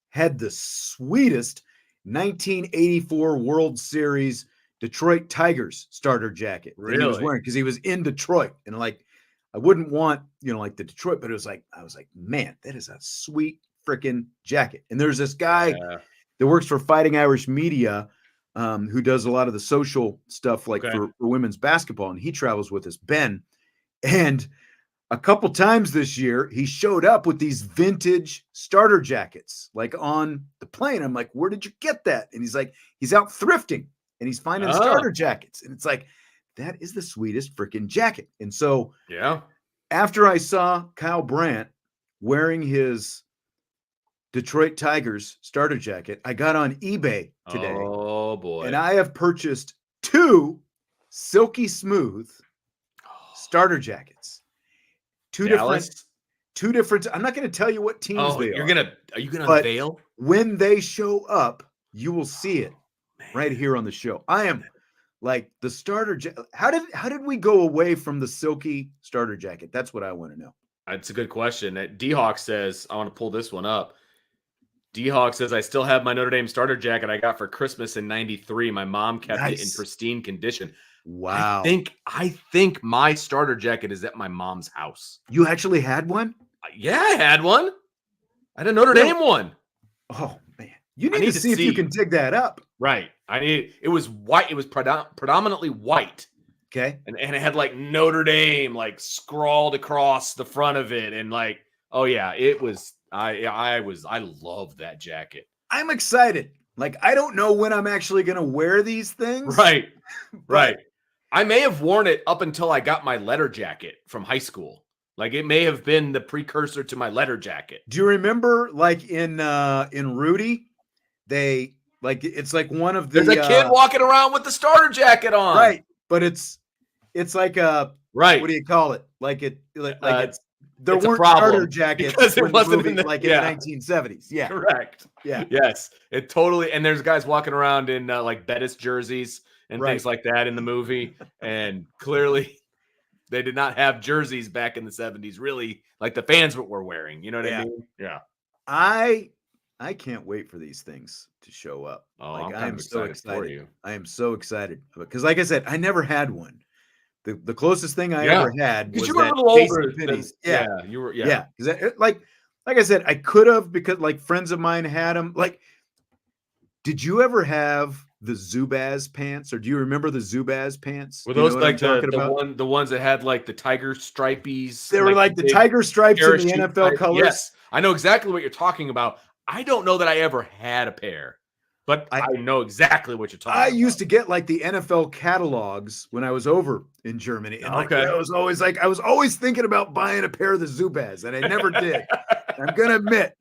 had the sweetest 1984 World Series Detroit Tigers starter jacket that he was wearing because he was in Detroit. And like, I wouldn't want, like the Detroit, but I was like, man, that is a sweet freaking jacket. And there's this guy that works for Fighting Irish Media, who does a lot of the social stuff like for women's basketball. And he travels with us, Ben. And a couple times this year, he showed up with these vintage starter jackets, like on the plane. I'm like, where did you get that? And he's like, he's out thrifting and he's finding starter jackets. And it's like, that is the sweetest freaking jacket. And so after I saw Kyle Brandt wearing his Detroit Tigers starter jacket, I got on eBay today. Oh boy. And I have purchased 2 silky smooth starter jackets. Two different. I'm not going to tell you what teams they are. Are you gonna unveil? When they show up, you will see it right here on the show. I am like the starter jacket. How did we go away from the silky starter jacket? That's what I want to know. That's a good question. D-Hawk says, I want to pull this one up. D-Hawk says, I still have my Notre Dame starter jacket I got for Christmas in '93. My mom kept it in pristine condition. Wow. I think my starter jacket is at my mom's house. You actually had one? Yeah, I had one. I had a Notre Dame one. Oh man. You need to see if you can dig that up. Right. It was white. It was predominantly white. Okay. And it had like Notre Dame like scrawled across the front of it. And like, oh yeah, it was I love that jacket. I'm excited. Like, I don't know when I'm actually going to wear these things. Right. Right. I may have worn it up until I got my letter jacket from high school. Like, it may have been the precursor to my letter jacket. Do you remember, like, in Rudy, they, like, it's like one of the... There's a kid walking around with the starter jacket on. Right. But it's like a... Right. What do you call it? Like, it's... There it's weren't starter jackets because it wasn't in the 1970s. Yeah. Correct. Yeah. Yes. It totally... And there's guys walking around in, like, Bettis jerseys and things like that in the movie. And clearly they did not have jerseys back in the 70s, really, like the fans were wearing. You know what I mean? Yeah. I can't wait for these things to show up. Oh, like, I'm so excited for you. I am so excited. Because like I said, I never had one. The closest thing I ever had was you were that a little older. You were. Yeah. Because like I said, I could have, because like friends of mine had them. Like, did you ever have the Zubaz pants, or do you remember the Zubaz pants? Were those like the ones that had like the tiger stripies? They were like the tiger stripes in the NFL colors. Yes, I know exactly what you're talking about. I don't know that I ever had a pair, but I know exactly what you're talking about. I used to get like the NFL catalogs when I was over in Germany. And I was always thinking about buying a pair of the Zubaz, and I never did. I'm going to admit,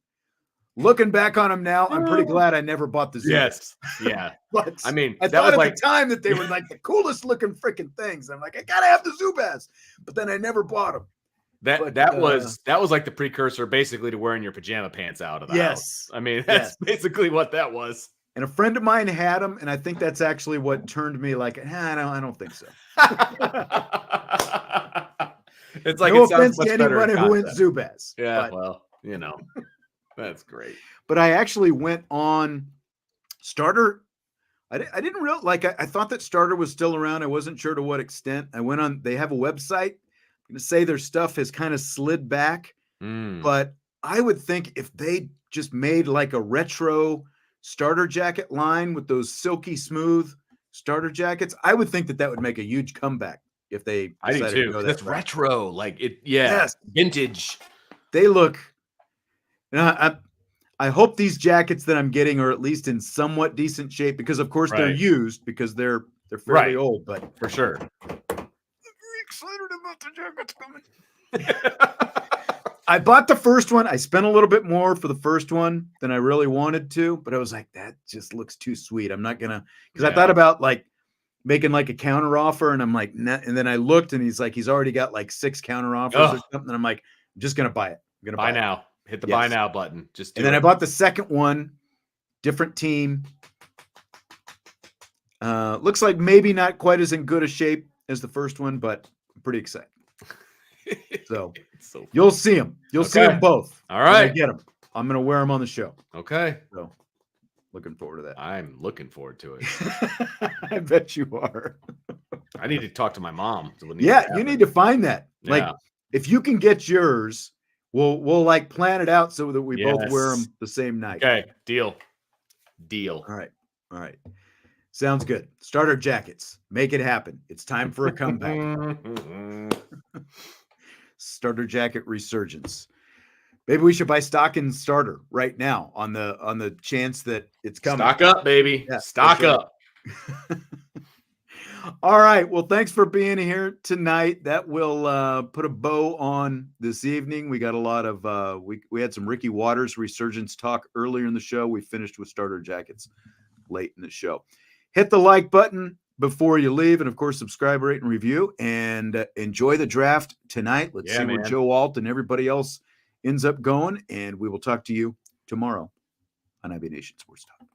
looking back on them now, I'm pretty glad I never bought the Zubaz. Yes. Yeah. But I mean, I thought at the time that they were like the coolest looking freaking things. I'm like, I got to have the Zubaz. But then I never bought them. That was like the precursor basically to wearing your pajama pants out of the house. I mean, that's basically what that was. And a friend of mine had them, and I think that's actually what turned me like, I don't think so. It's like, no offense to anyone who went Zubaz. Yeah, well, that's great. But I actually went on Starter. I didn't realize, like, I thought that Starter was still around. I wasn't sure to what extent. I went on, they have a website. I'm going to say their stuff has kind of slid back, but I would think if they just made like a retro starter jacket line with those silky smooth starter jackets, I would think that would make a huge comeback if they I do too. To go that's retro, like it. Yes, vintage. They look. I hope these jackets that I'm getting are at least in somewhat decent shape, because of course they're used, because they're fairly old, but for sure. I'm very excited about the jackets coming. I bought the first one. I spent a little bit more for the first one than I really wanted to, but I was like, that just looks too sweet. I'm not gonna, because I thought about like making like a counter offer, and I'm like, nah. And then I looked, and he's already got like 6 counter offers or something. And I'm like, I'm just gonna buy it. I'm gonna buy buy now. Hit the buy now button. Just do and then it. I bought the second one, different team. Looks like maybe not quite as in good a shape as the first one, but I'm pretty excited. So, you'll see them. You'll see them both. All right. When I get them. I'm going to wear them on the show. Okay. So, looking forward to that. I'm looking forward to it. I bet you are. I need to talk to my mom. You need to find that. Yeah. Like, if you can get yours, we'll like plan it out so that we both wear them the same night. Okay. Deal. All right. Sounds good. Starter jackets. Make it happen. It's time for a comeback. Starter jacket resurgence. Maybe we should buy stock in starter right now on the chance that it's coming. Stock up, baby. Yeah, stock up. All right. Well, thanks for being here tonight. That will put a bow on this evening. We got a lot of we had some Ricky Waters resurgence talk earlier in the show. We finished with starter jackets late in the show. Hit the like button before you leave, and of course, subscribe, rate, and review, and enjoy the draft tonight. Let's see where Joe Alt and everybody else ends up going, and we will talk to you tomorrow on IB Nation Sports Talk.